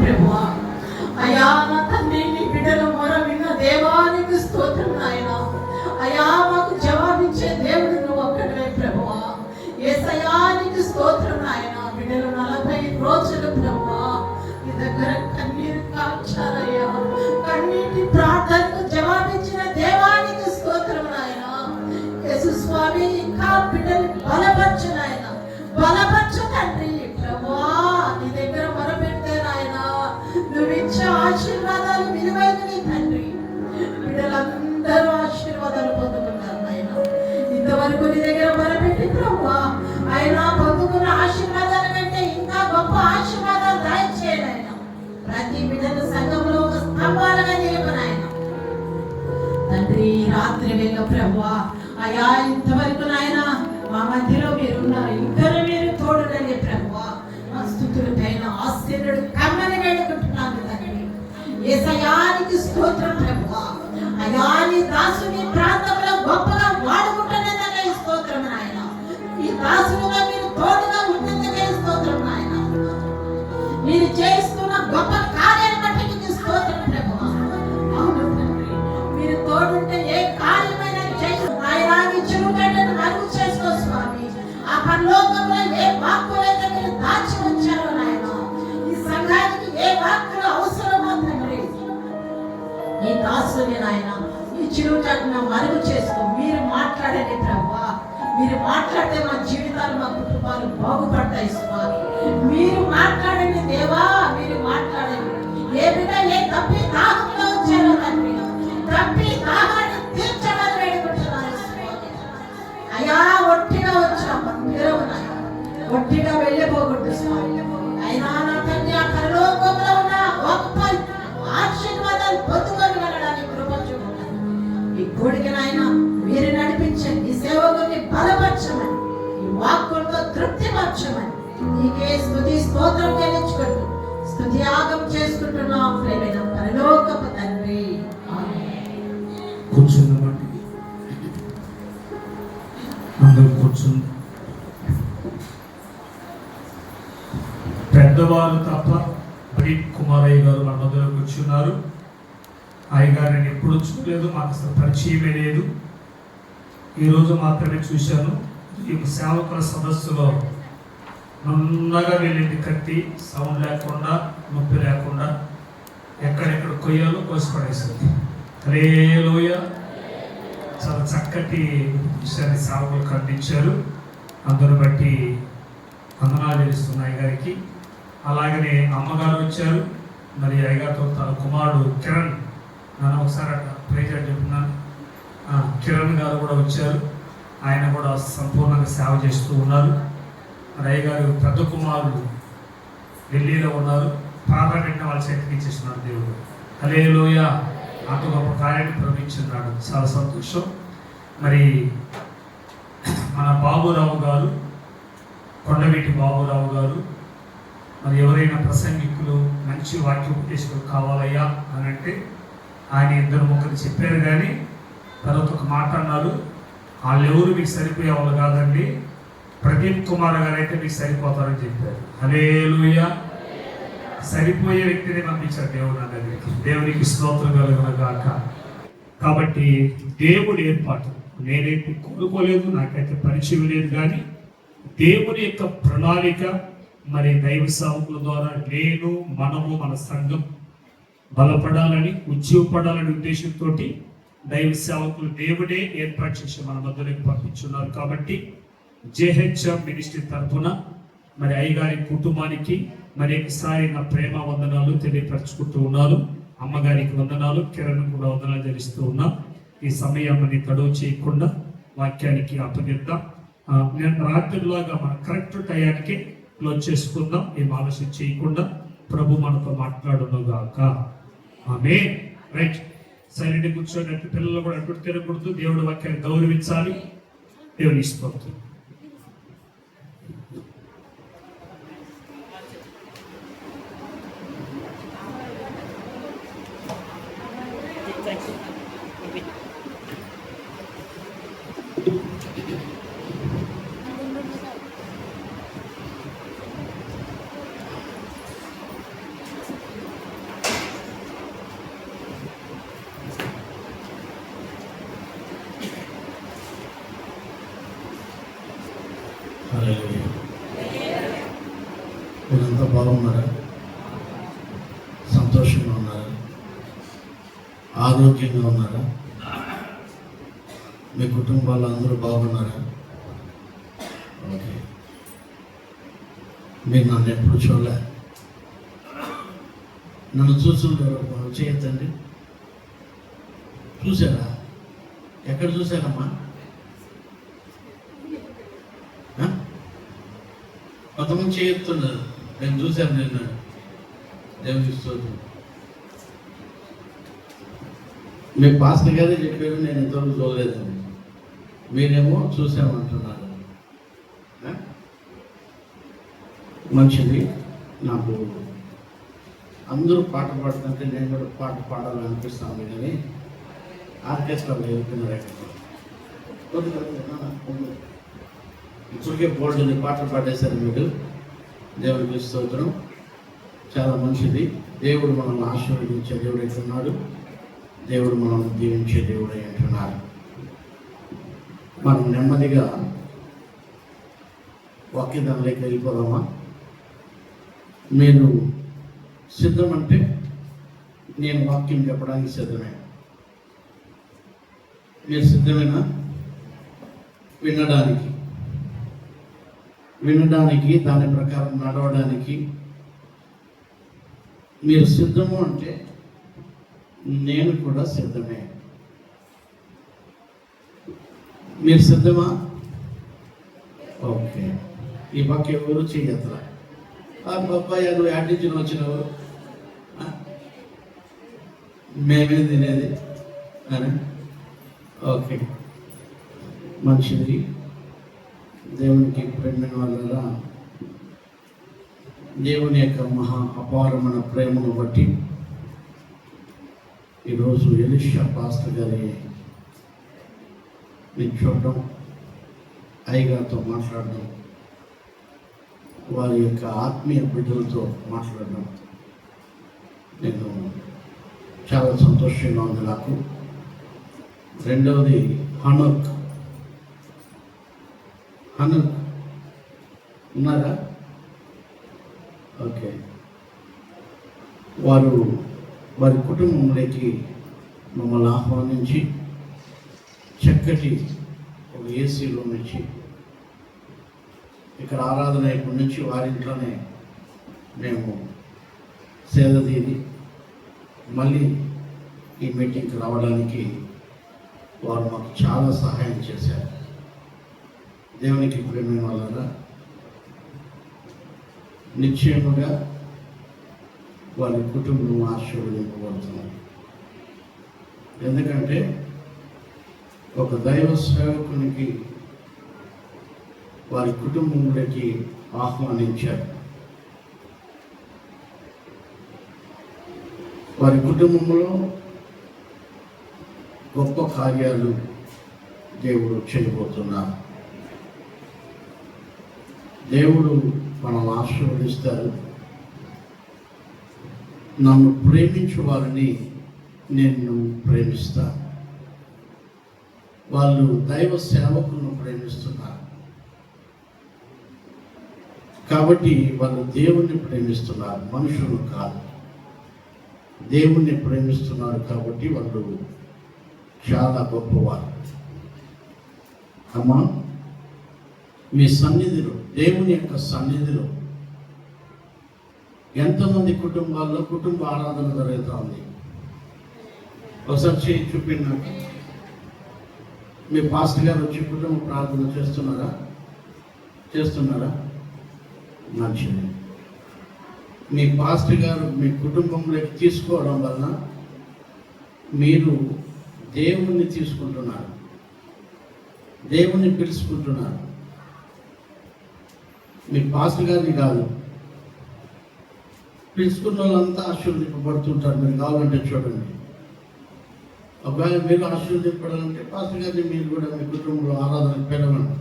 ప్రభువా, అయా నా తండ్రి, నీ బిడ్డల మొర విన్న దేవానికి స్తోత్రం నాయన. అయా మాకు జవాబిచ్చే దేవుడు నువ్వు ఒక్కడే ప్రభువా. యేసయ్యానికి స్తోత్రం నాయన. బిడ్డలు 40 రోజులు ప్రభువా నీ దగ్గర కన్నీరు కాచారయ్యా. కన్నీటి ప్రార్థనకు జవాబిచ్చిన దేవానికి స్తోత్రం నాయన. యేసు స్వామి ఇంకా బిడ్డలు బలపరచు నాయన, బలపరచు తండ్రి ప్రభువా. నీ దగ్గర మొరపెడితే నాయన నువ్విచ్చే ఆశీర్వాదాలు విలువైనవి తండ్రి. బిడ్డలందరూ ఆశీర్వాదాలు పొందుకున్నారు నాయన. ఇంతవరకు నీ దగ్గర మొరపెట్టి ప్రభువా ఆయన పొందుకున్న ఆశీర్వాదాల కంటే ఇంకా గొప్ప ఆశీర్వాదాలు దయచేయండి ఆయన. ప్రతి బిడ్డల సంఘంలో ఒక స్తంభాలుగా నిలపనాయన తండ్రి. రాత్రి వేళ ప్రభువా అయా ఇంతవరకు నాయన మా మధ్యలో మీరున్నారు, ఇంకా మీరు తోడునని ప్రభువా. మా స్తుతుల పైన ఆశ్చర్యుడు కమ్మని వేడుకుంటున్నాను తండ్రి. యేసయ్యానికి స్తోత్రం ప్రభువా. అయా నీ దాసుని ప్రాంతంలో గొప్పగా వాడుకుంటున్నదనే స్తోత్రం నాయన. ఈ దాసులుగా మీరు తోడుగా ఉన్నందుకే స్తోత్రం నాయన. మీరు చేస్తున్న గొప్ప కార్యాన్ని బట్టి మీకు స్తోత్రం ప్రభువా. అవును తండ్రి, మీరు తోడుంటే ఏ కార్యమైనా చేయు నాయన. నీ చిరుగడ్డను మరుగు చేసుకో స్వామి. ఆ పరలోకంలో ఏ వాక్కులైతే మీరు దాచి ఉంచారో నాయన, ఈ సంఘానికి ఏ వాక్కులు అవసరమో తండ్రి, ఈ దాసుని నాయన ఈ చిరుగడ్డను మరుగు చేసుకో. మీరు మాట్లాడండి ప్రభువా. మీరు మాట్లాడితే మా జీవితాలు, మా కుటుంబాలు బాగుపడతాయి స్వామి. మీరు మాట్లాడండి దేవా, మీరు మాట్లాడండి. ఏ బిడ్డ ఏ తప్పి దాహంలో వచ్చారో తండ్రి, తప్పి దాహాన్ని తీర్చమని వేడుకుంటున్నారు స్వామి. అయా ఒట్టిగా వచ్చాం ఒట్టిగా వెళ్ళిపోకూడదు స్వామి. అయినా నా తండ్రి ఆ పరలోకంలో ఉన్న గొప్ప ఆశీర్వాదాలు పొందుకొని వెళ్ళడానికి కృప చూడండి. ఈ కూడికి నాయన మీరు నడిపించండి. ఈ సేవకుని బలపరచమని, ఈ వాక్కులతో తృప్తిపరచమని నీకే స్తుతి స్తోత్రం చెల్లించుకుంటూ స్తుతి యాగం చేసుకుంటున్నాం ప్రియమైన పరలోకపు తండ్రి. కూర్చుందామండి, అందరూ కూర్చుంది. పెద్దవాళ్ళు తప్ప బ్రీట్ కుమారయ్య గారు మన మధ్యలో కూర్చున్నారు. అయ్యగారు నేను ఎప్పుడు చూడలేదు, మాకు అసలు పరిచయమే లేదు. ఈరోజు మాత్రమే చూశాను. ఈ సేవకుల సదస్సులో నున్నగా వెళ్ళింది కత్తి, సౌండ్ లేకుండా, నొప్పి లేకుండా ఎక్కడెక్కడ కొయ్యాలో కోసి పడేసింది. హల్లెలూయా. చాలా చక్కటి విషయాన్ని సేవకులు ఖండించారు. అందరూ బట్టి వందనాలు తెలుస్తున్నాయి అయ్యగారికి. అలాగనే అమ్మగారు వచ్చారు. మరి అయ్యగారితో తన కుమారుడు కిరణ్, నన్ను ఒకసారి అట్లా ప్రేజ్ చెప్తున్నాను. కిరణ్ గారు కూడా వచ్చారు. ఆయన కూడా సంపూర్ణంగా సేవ చేస్తూ ఉన్నారు. మరి అయ్యగారు పెద్ద కుమారుడు ఢిల్లీలో ఉన్నారు. పార్లమెంట్ వాళ్ళ చేతికి ఇచ్చేస్తున్నారు దేవుడు. హల్లెలూయా. అంత గొప్ప కార్యాన్ని ప్రవహించున్నాడు. చాలా సంతోషం. మరి మన బాబురావు గారు, కొండవీటి బాబురావు గారు, మరి ఎవరైనా ప్రసంగికులు మంచి వాక్యోపదేశకులు కావాలయ్యా అని అంటే ఆయన 2-3 చెప్పారు. కానీ తర్వాత ఒక మాట అన్నారు, వాళ్ళు ఎవరు మీకు సరిపోయే వాళ్ళు కాదండి, ప్రదీప్ కుమార్ గారు అయితే మీకు సరిపోతారని చెప్పారు. హల్లెలూయా. సరిపోయే వ్యక్తిని పంపించారు దేవుడు నా దగ్గరికి. దేవునికి స్తోత్రం కలుగును గాక. కాబట్టి దేవుడి ఏర్పాటు నేనైతే కోరుకోలేదు, నాకైతే పరిచయం లేదు. కానీ దేవుని యొక్క ప్రణాళిక, మరి దైవ సేవకుల ద్వారా నేను, మనము, మన సంఘం బలపడాలని, ఉజ్జీవపడాలని ఉద్దేశంతో దైవ సేవకులు దేవుడే ఏర్పాటు చేసి మన మధ్యలోకి పంపించున్నారు. కాబట్టి జేహెచ్ఎం మినిస్ట్రీ తరఫున మరి అయ్యగారి కుటుంబానికి మరి ఒకసారి నా ప్రేమ వందనాలు తెలియపరచుకుంటూ ఉన్నాను. అమ్మగారికి వందనాలు, కిరణ్ కూడా వందనాలు తెలుస్తూ ఉన్నాం. ఈ సమయాన్ని తడువు చేయకుండా వాక్యానికి అప్పగిద్దాం. నేను రాత్రిలాగా మన కరెక్ట్ టయానికి క్లోజ్ చేసుకుందాం. ఏం ఆలోచన చేయకుండా ప్రభు మనతో మాట్లాడునుగాక. ఆమేన్. రైట్, సైలెంట్ కూర్చోనట్టు పిల్లలు కూడా అటు తిరగకూడదు. దేవుడి వాక్యాన్ని గౌరవించాలి. దేవుని స్తోత్రం. సంతోషంగా ఉన్నారా? ఆరోగ్యంగా ఉన్నారా? మీ కుటుంబాలు అందరూ బాగున్నారా? ఓకే. మీరు నన్ను ఎప్పుడు చూడలే, నన్ను చూస్తుంటారు చేయొద్దండి. చూసారా? ఎక్కడ చూసారమ్మా? కొంతమంది చేయొస్తున్నారు, నేను చూశాను నిన్న. దేవుని స్తోత్రం. మీ పాస్టర్ గారే చెప్పారు, నేను ఇంతవరకు చూడలేదండి. మీరేమో చూసామంటున్నారు. మంచిది. నాకు అందరూ పాట పాడుతుంటే నేను కూడా పాట పాడాలనిపిస్తాను, కానీ ఆర్కెస్ట్రాలో వెళ్తున్నారు. ఇప్పటికే బోల్డ్ పాటలు పాడేశారు మీరు. దేవుడికి స్తోత్రం. చాలా మంచిది. దేవుడు మనల్ని ఆశీర్వదించే దేవుడు అంటున్నాడు. దేవుడు మనల్ని దీవించే దేవుడు అంటున్నారు. మనం నెమ్మదిగా వాక్యదానిలోకి వెళ్ళిపోదామా? మీరు సిద్ధమంటే నేను వాక్యం చెప్పడానికి సిద్ధమే. మీరు సిద్ధమేనా? వినడానికి దాని ప్రకారం నడవడానికి మీరు సిద్ధము అంటే నేను కూడా సిద్ధమే. మీరు సిద్ధమా? ఓకే. ఈ పక్క ఎవరు చెయ్యత్రా? బాబాయ్ నువ్వు యాటించిన వచ్చినావు, మేమే తినేది అని. ఓకే, మంచిది. దేవునికి ప్రేమ వల్ల దేవుని యొక్క మహా అపారమైన ప్రేమను బట్టి ఈరోజు ఎలీషా పాస్టర్ గారి నేను చూడడం, అయ్యగారితో మాట్లాడడం, వారి యొక్క ఆత్మీయ బిడ్డలతో మాట్లాడడం నేను చాలా సంతోషంగా ఉంది నాకు. రెండవది హనోక్ ఉన్నారా? ఓకే. వారి కుటుంబంలోకి మమ్మల్ని ఆహ్వానించి చక్కటి ఒక ఏసీలో నుంచి ఇక్కడ ఆరాధన ఇప్పటి నుంచి వారింట్లోనే మేము సేద తీరి మళ్ళీ ఈ మీటింగ్కి రావడానికి వారు మాకు చాలా సహాయం చేశారు. దేవునికి ప్రేమ వల్ల నిశ్చయముగా వారి కుటుంబం ఆశీర్వదింపబడుతున్నారు. ఎందుకంటే ఒక దైవ సేవకునికి వారి కుటుంబంలోకి ఆహ్వానించారు. వారి కుటుంబంలో గొప్ప కార్యాలు దేవుడు చేయబోతున్నారు. దేవుడు మనల్ని ఆశీర్వదిస్తారు. నన్ను ప్రేమించు వారిని నేను ప్రేమిస్తాను. వాళ్ళు దైవ సేవకులను ప్రేమిస్తున్నారు కాబట్టి వాళ్ళు దేవుణ్ణి ప్రేమిస్తున్నారు, మనుషులు కాదు. దేవుణ్ణి ప్రేమిస్తున్నారు కాబట్టి వాళ్ళు చాలా గొప్పవారు. అమ్మా, మీ సన్నిధిలో, దేవుని యొక్క సన్నిధిలో ఎంతమంది కుటుంబాల్లో కుటుంబ ఆరాధన జరుగుతూ ఉంది? ఒకసారి చేయి చూపిన. మీ పాస్టర్ గారు వచ్చి కుటుంబ ప్రార్థన చేస్తున్నారా? మంచిది. మీ పాస్టర్ గారు మీ కుటుంబంలోకి తీసుకోవడం వలన మీరు దేవుణ్ణి తీసుకుంటున్నారు, దేవుణ్ణి పిలుచుకుంటున్నారు. మీ పాస్టర్ గారిని కాదు, పిలుచుకున్న వాళ్ళంతా ఆశీర్వదింపబడుతుంటారు. మీరు కావాలంటే చూడండి. ఒకవేళ మీరు ఆశీర్వదింపడాలంటే పాస్టర్ గారిని మీరు కూడా మీ కుటుంబంలో ఆరాధన పెరగండి,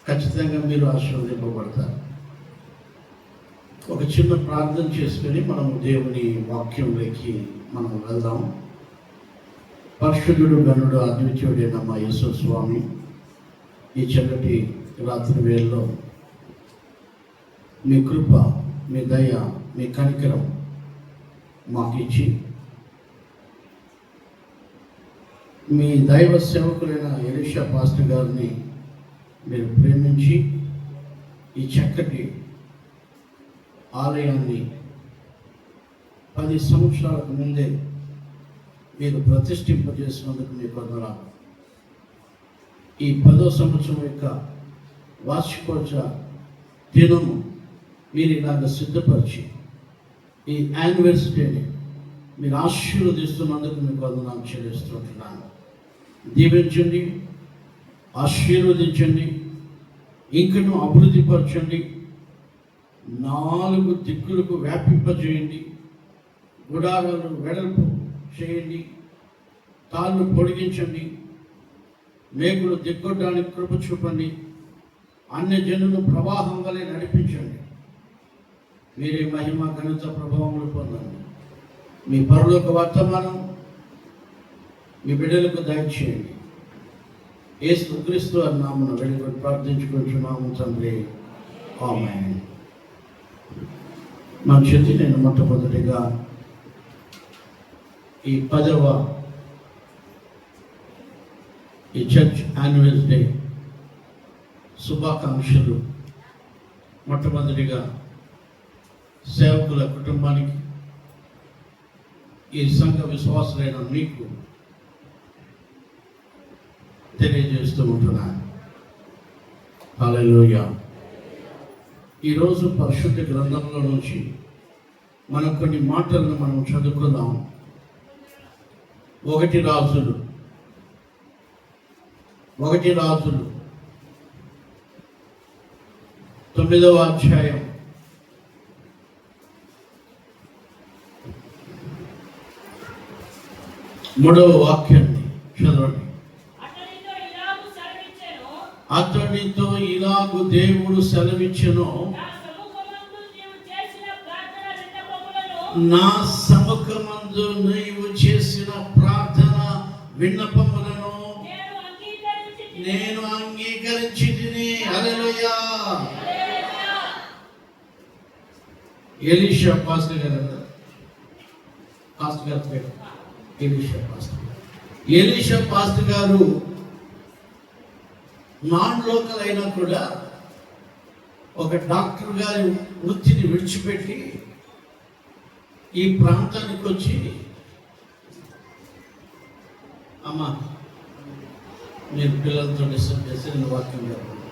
ఖచ్చితంగా మీరు ఆశీర్వదింపబడతారు. ఒక చిన్న ప్రార్థన చేసుకొని మనము దేవుని వాక్యంలోకి మనం వెళ్దాం. పరిశుద్ధుడు, గనుడు, అద్వితీయుడైన మా యేసు స్వామి, ఈ చక్కటి రాత్రి వేళలో మీ కృప, మీ దయ, మీ కనికరం మాకు ఇచ్చి మీ దైవ సేవకులైన ఎలీషా పాస్టర్ గారిని మీరు ప్రేమించి ఈ చక్కటి ఆలయాన్ని 10 సంవత్సరాలకు ముందే మీరు ప్రతిష్ఠింపజేసినందుకు మీకు వందనాలు. ఈ 10వ సంవత్సరం యొక్క వార్షికోత్సవ దినము మీరు ఇలాగ సిద్ధపరిచి ఈ యానివర్సరీని మీరు ఆశీర్వదిస్తున్నందుకు మీకు వందనాలు చెల్లిస్తుంటున్నాను. దీవించండి, ఆశీర్వదించండి, ఇంకను అభివృద్ధిపరచండి, 4 దిక్కులకు వ్యాపింపజేయండి, గుడారాలు వెడల్పు చేయండి, తాళ్ళు పొడిగించండి, మేకులు దిగ్గొట్టడానికి కృప చూపండి, అన్య జనులు ప్రవాహం వలె నడిపించండి. మీరే మహిమ ఘనత ప్రభావములు పొందండి. మీ పరలోక వర్తమానం మీ బిడ్డలకు దయచేయండి. యేసుక్రీస్తు వారి నామమున వేడుకొని ప్రార్థించుకుంటున్నాము తండ్రి, ఆమేన్. మంచిది. నేను మొట్టమొదటిగా ఈ 10వ ఈ చర్చ్ యాన్యువల్ డే శుభాకాంక్షలు మొట్టమొదటిగా సేవకుల కుటుంబానికి, ఈ సంఘ విశ్వాసులైన మీకు తెలియజేస్తూ ఉంటున్నాను. హల్లెలూయా. ఈరోజు పరిశుద్ధ గ్రంథంలో నుంచి మనం కొన్ని మాటలను మనం చదువుకుందాం. 1 రాజులు 9వ అధ్యాయం 3వ వాక్యాన్ని చదవండి. అతనితో ఇలాగు దేవుడు సెలవిచ్చెను, నా సముఖమందు నీవు చేసిన ప్రార్థన విన్నపములను నేను అంగీకరించితిని. హల్లెలూయా. ఎలీషా పాస్టర్ గారు పేరు ఎలీషా పాస్టర్ గారు నాన్ లోకల్ అయినా కూడా ఒక డాక్టర్ గారి వృత్తిని విడిచిపెట్టి ఈ ప్రాంతానికి వచ్చి, అమ్మా మీరు పిల్లలతో డిస్టర్బ్ చేసి నేను వాక్యం చెప్పండి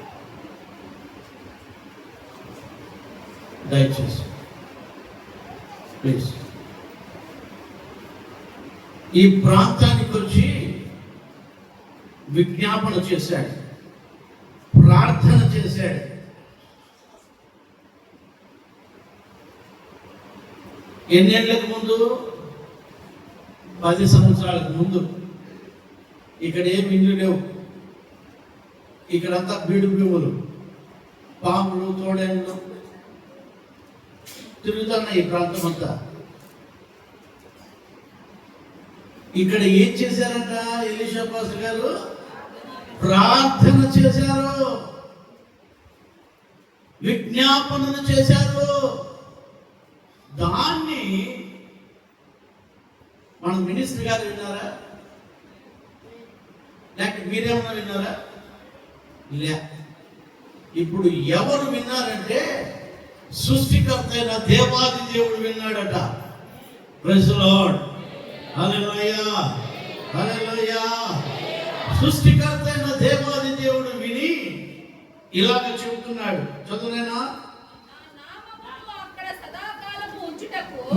దయచేసి ప్లీజ్. ఈ ప్రాంతానికి వచ్చి విజ్ఞాపన చేశాడు, ప్రార్థన చేశాడు. ఎన్నేళ్లకు ముందు? 10 సంవత్సరాలకు ముందు. ఇక్కడ ఏమి ఇల్లు లేవు, ఇక్కడంతా బీడు భూములు, పాములు, తోడేళ్ళు తిరుగుతున్నాయి ఈ ప్రాంతం అంతా. ఇక్కడ ఏం చేశారంట ఎలీషా పాస్టర్ గారు? ప్రార్థన చేశారు, విజ్ఞాపనలు చేశారు. దాన్ని మన మినిస్టర్ గారు విన్నారా? లేక మీరేమన్నా విన్నారా? లే. ఇప్పుడు ఎవరు విన్నారంటే సృష్టికర్త అయిన దేవాది దేవుడు విన్నాడట. Praise the Lord. Hallelujah, hallelujah. సృష్టికర్త అయిన దేవాది దేవుడు విని ఇలాగ చెబుతున్నాడు. చదువునేనా?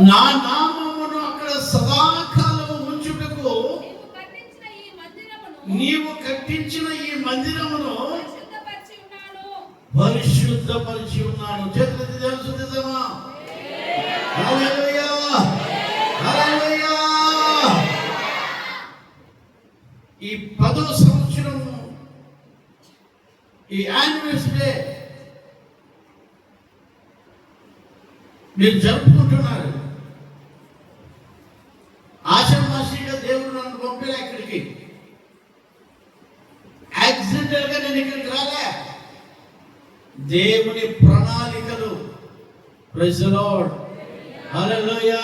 నా నామమును అక్కడ సదాకాలము ఉంచుటకు నీవు కట్టించిన ఈ మందిరమును పరిశుద్ధపరిచి ఉన్నాను. చేతులెత్తి తెలుసుమా? హల్లెలూయా, హల్లెలూయా. ఈ 10వ సంవత్సరము ఈ యానివర్సరీ మీరు జరుపుకుంటున్నారు. ఆషామాషిగా దేవుడు నన్ను పంపిలా ఇక్కడికి. యాక్సిడెంటల్ గా నేను ఇక్కడికి రాలే. దేవుని ప్రణాళికలు. Praise the Lord. హల్లెలూయా,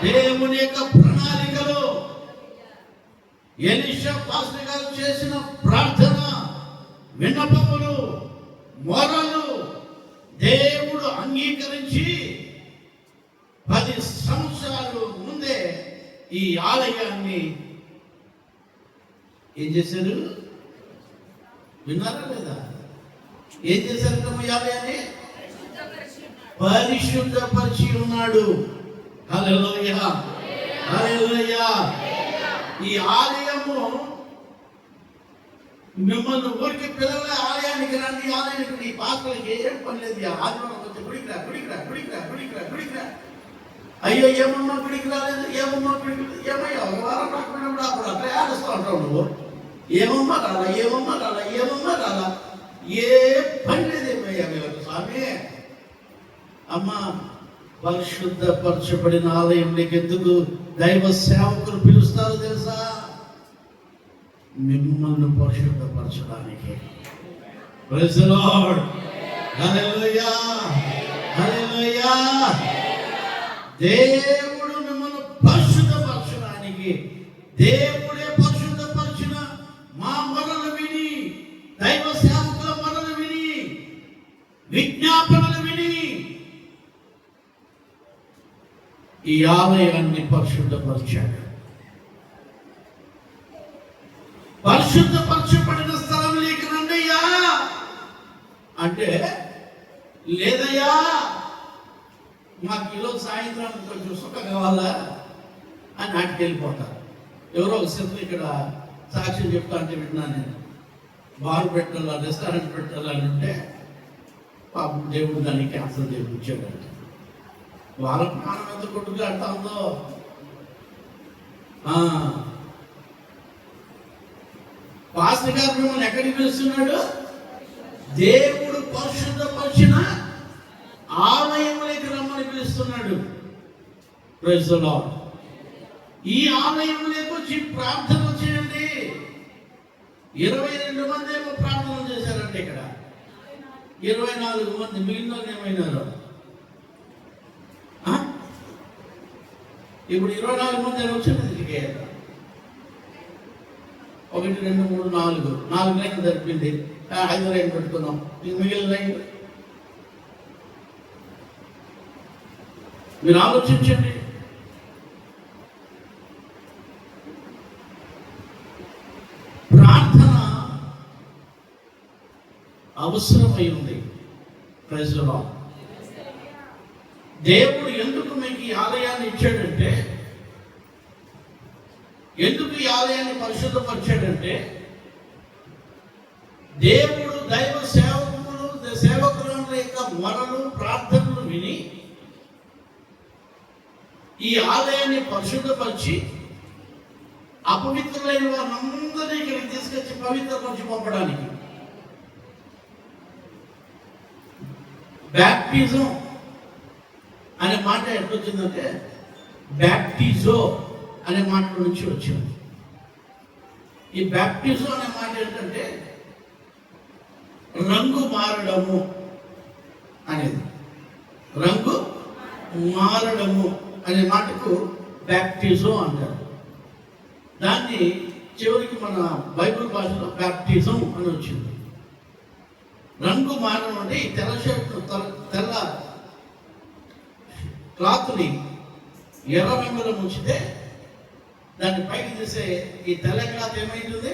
దేవుని యొక్క ప్రణాళికలో ఎలీషా పాస్టర్ గారు చేసిన ప్రార్థన, విన్నపములు, మొరలు దేవుడు అంగీకరించి 10 సంవత్సరాలు ముందే ఈ ఆలయాన్ని ఏం చేశారు? విన్నారా లేదా? ఏం చేశారు? ఈ ఆలయాన్ని పరిశుద్ధపరిచి ఉన్నాడు. హల్లెలూయా, హల్లెలూయా. ఈ ఆలయము మిమ్మల్ని ఊరికి పిల్లల ఆలయానికి రండి, ఆలయానికి ఈ పాత్రలకి ఏం పని లేదు. ఆదివారం వచ్చి గుడికి రా, గుడికి రా, గుడికి రా, గుడికి రా, గుడికి రా. అయ్యో ఏమమ్మా గుడికి రాలేదు, ఏమమ్మా గుడికి ఏమయ్యా ఒక వారం రాకపోయినప్పుడు అప్పుడు అట్లా ఆడిస్తూ ఉంటావు నువ్వు. ఏమమ్మా రాలా, ఏమమ్మా రాలా, ఏమమ్మా రాలా, ఏ పని లేదేమయ్యా వీళ్ళకి స్వామి. అమ్మా, పరిశుద్ధపరచబడిన ఆలయంలోకి ఎందుకు దైవ సేవకులు పిలుస్తారు తెలుసా? మిమ్మల్ని పరిశుద్ధపరచడానికి. Praise the Lord, hallelujah, hallelujah. దేవుడు మిమ్మల్ని పరిశుద్ధపరచడానికి, దేవుడే పరిశుద్ధపరిచిన మా మొరలు విని, దైవ సేవకుల మొరలు విని, విజ్ఞాపనలు విని ఈ ఆలయాన్ని పరిశుద్ధపరిచాడు. పరిశుద్ధపరచబడిన స్థలంలోకి రండయ్యా అంటే, లేదయ్యా మాకు ఈరోజు సాయంత్రం కొంచెం సుఖం కావాలా అని నాటికి వెళ్ళిపోతారు. ఎవరో ఒక సిద్ధం ఇక్కడ సాక్ష్యం చెప్తా అంటే విన్నాను నేను. బార్ పెట్టాలా, రెస్టారెంట్ పెట్టాలని ఉంటే పాపం దేవుడు దానికి క్యాన్సర్ చేయించాడంట. వాళ్ళ ప్రాణం ఎంత కొట్టుకులాడుతా ఉందో. పాస్టర్ గారు మిమ్మల్ని ఎక్కడికి పిలుస్తున్నాడు? దేవుడు పరిశుద్ధపరిచిన ఆలయంలోకి రమ్మని పిలుస్తున్నాడు. Praise the Lord. ఈ ఆలయంలోకి వచ్చి ప్రార్థన చేయండి. 22 మంది ఏమో ప్రార్థన చేశారంటే ఇక్కడ 24 మంది మిగిలిన వాళ్ళు ఏమైనారు? ఇప్పుడు 24 మంది వచ్చింది. 1 2 3 4 లైన్లు జరిపింది. 5 లైన్ పెట్టుకుందాం. మిగిలిన లైన్ మీరు ఆలోచించండి. ప్రార్థన అవసరమై ఉంది. Praise the Lord. దేవుడు ఎందుకు మీకు ఈ ఆలయాన్ని ఇచ్చాడంటే, ఎందుకు ఈ ఆలయాన్ని పరిశుద్ధపరిచాడంటే, దేవుడు దైవ సేవకుల యొక్క మొరలు, ప్రార్థనలు విని ఈ ఆలయాన్ని పరిశుద్ధపరిచి అపవిత్రులైన వారందరినీ ఇక్కడికి తీసుకొచ్చి పవిత్రపరిచి పంపడానికి. బ్యాప్టిజం అనే మాట ఎక్కడొచ్చిందంటే, బ్యాప్టిజో అనే మాట నుంచి వచ్చింది. ఈ బ్యాప్టిజం అనే మాట ఏంటంటే రంగు మారడము అనేది. రంగు మారడము అనే మాటకు బ్యాప్టిజం అంటారు. దాన్ని చివరికి మన బైబిల్ భాషలో బ్యాప్టిజం అని వచ్చింది. రంగు మారడం అంటే ఈ తెల్ల షర్టు, తెల్ల క్లాత్ని ఎర్ర రంగులో ముంచితే దాన్ని పైకి తీసే ఈ తెల్ల క్లాత్ ఏమైంటుంది?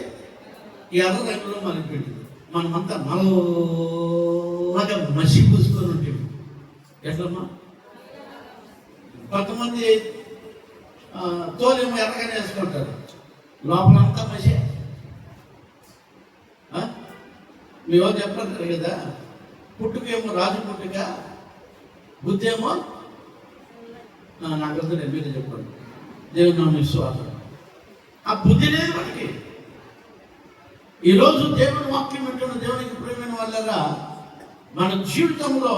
ఈ ఎర్ర రంగులో మలిపెట్టింది. మనమంతా నల్లగా మసి పూసుకొని ఉంటాం. ఎట్లమ్మా? కొంతమంది తోలేమో ఎర్రగానే వేసుకుంటారు, లోపలంతా మసి. మీ వాళ్ళు చెప్పంటారు కదా, పుట్టుకేమో రాజు పుట్టుక, బుద్ధేమో నాకు వద్దులే, మీరే చెప్పండి. దేవుడు నా విశ్వాసం. ఆ బుద్ధి లేదు మనకి. ఈరోజు దేవుని వాక్యం వింటున్న దేవునికి ప్రియమైన వాళ్ళగా మన జీవితంలో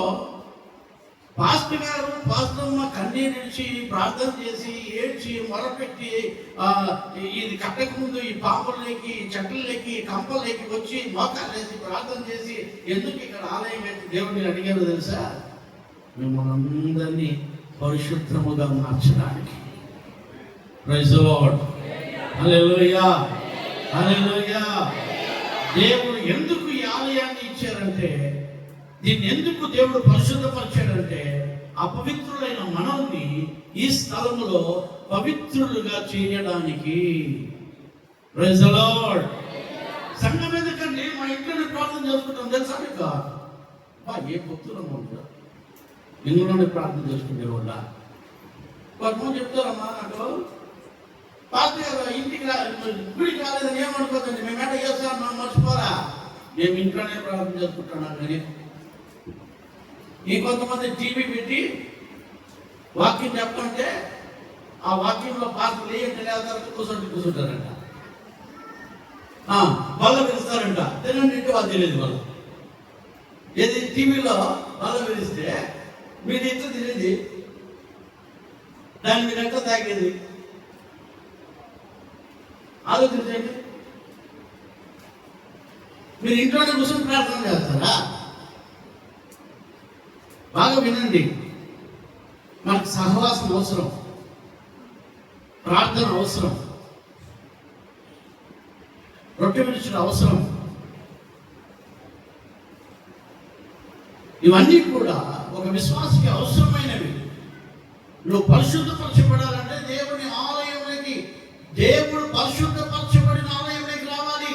పాస్టర్ గారు, పాస్టర్మ కన్నీరించి ప్రార్థన చేసి ఏడ్చి మొరపెట్టి ఇది కట్టక ముందు ఈ పాములకి, చెట్లకి, కంపలకి వచ్చి మోకాలేసి ప్రార్థన చేసి ఎందుకు ఇక్కడ ఆలయం పెట్టి దేవుడిని అడిగారు తెలుసా? మిమ్మల్ని అందరినీ పరిశుద్ధముగా మార్చడానికి. Praise the Lord. Hallelujah, hallelujah. దేవుడు ఎందుకు ఈ ఆలయాన్ని ఇచ్చారంటే, దీన్ని ఎందుకు దేవుడు పరిశుద్ధపరిచాడంటే, అపవిత్రులైన మనల్ని ఈ స్థలంలో పవిత్రులుగా చేయడానికి. Praise the Lord. సంఘం ఎందుకండి మా ఇంట్లోనే ప్రార్థన చేసుకుంటాం తెలుసా మీకు? ఏ భక్తులం ఉంటారు ఇందులోనే ప్రార్థన చేసుకునే వాళ్ళ. కొంతమంది చెప్తారమ్మా నాకు, పాస్టర్ ఇంటికి గుడికి రాలేదని ఏమనుకోదండి, మేము ఎట్లా చేస్తాం మనం మర్చిపోరా, మేము ఇంట్లోనే ప్రార్థన చేసుకుంటున్నాం. కానీ ఇంకొంతమంది టీవీ పెట్టి వాక్యం చెప్తుంటే ఆ వాక్యంలో పాస్టర్లు ఏంటి లేకపోతే కూర్చుంటారంట, బల్ల పిలుస్తారంట. తినండి ఇంటి వాళ్ళు తెలియదు. వాళ్ళు ఏది టీవీలో బల్ల పిలిస్తే మీరు ఎట్లా తినేది, దాన్ని మీరు ఎట్లా తాగేది ఆలోచించండి. మీరు ఇంట్లోనే కూర్చొని ప్రార్థన చేస్తారా? బాగా వినండి, మనకు సహవాసం అవసరం, ప్రార్థన అవసరం, రొట్టె విరుచుడు అవసరం. ఇవన్నీ కూడా ఒక విశ్వాసికి అవసరమైనవి. నువ్వు పరిశుద్ధపరచబడాలంటే దేవుని ఆలయంలోకి, దేవుడు పరిశుద్ధపరచబడిన ఆలయంలోకి రావాలి.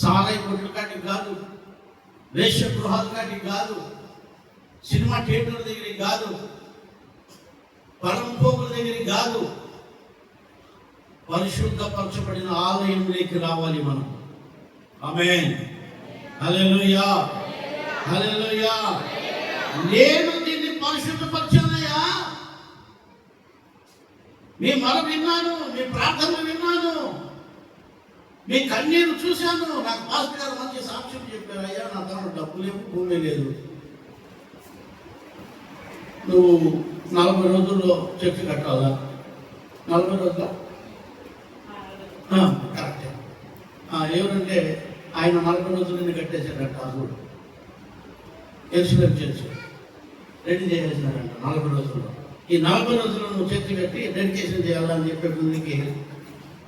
సాలయ కొట్ల కాటికి కాదు, వేషగృహాల కాటికి కాదు, సినిమా థియేటర్ల దగ్గరికి కాదు, పరంపోకుల దగ్గరికి కాదు, పరిశుద్ధపరచబడిన ఆలయంలోకి రావాలి మనం. ఆమేన్, హల్లెలూయా, హల్లెలూయా. నేను దీన్ని పరిశుద్ధపరచానయ్యా, మీ మొర విన్నాను, మీ ప్రార్థన విన్నాను, మీ కన్నీరు చూశాను. నాకు పాస్టర్ గారు మంచి సాక్ష్యం చెప్పారు, అయ్యా నా తన డబ్బు లేవు, భూమి లేదు, నువ్వు 40 రోజుల్లో చెట్టు కట్టాలా? 40 రోజుల కరెక్టే. ఎవరంటే ఆయన 40 రోజులు కట్టేశాడంట. అసలు ఎరుసలేం చర్చ్ రెడీ చేసేసినాడంట 40 రోజుల్లో. ఈ 40 రోజుల్లో నువ్వు చర్చ్ కట్టి డెడికేషన్ చేయాలని చెప్పే ముందుకి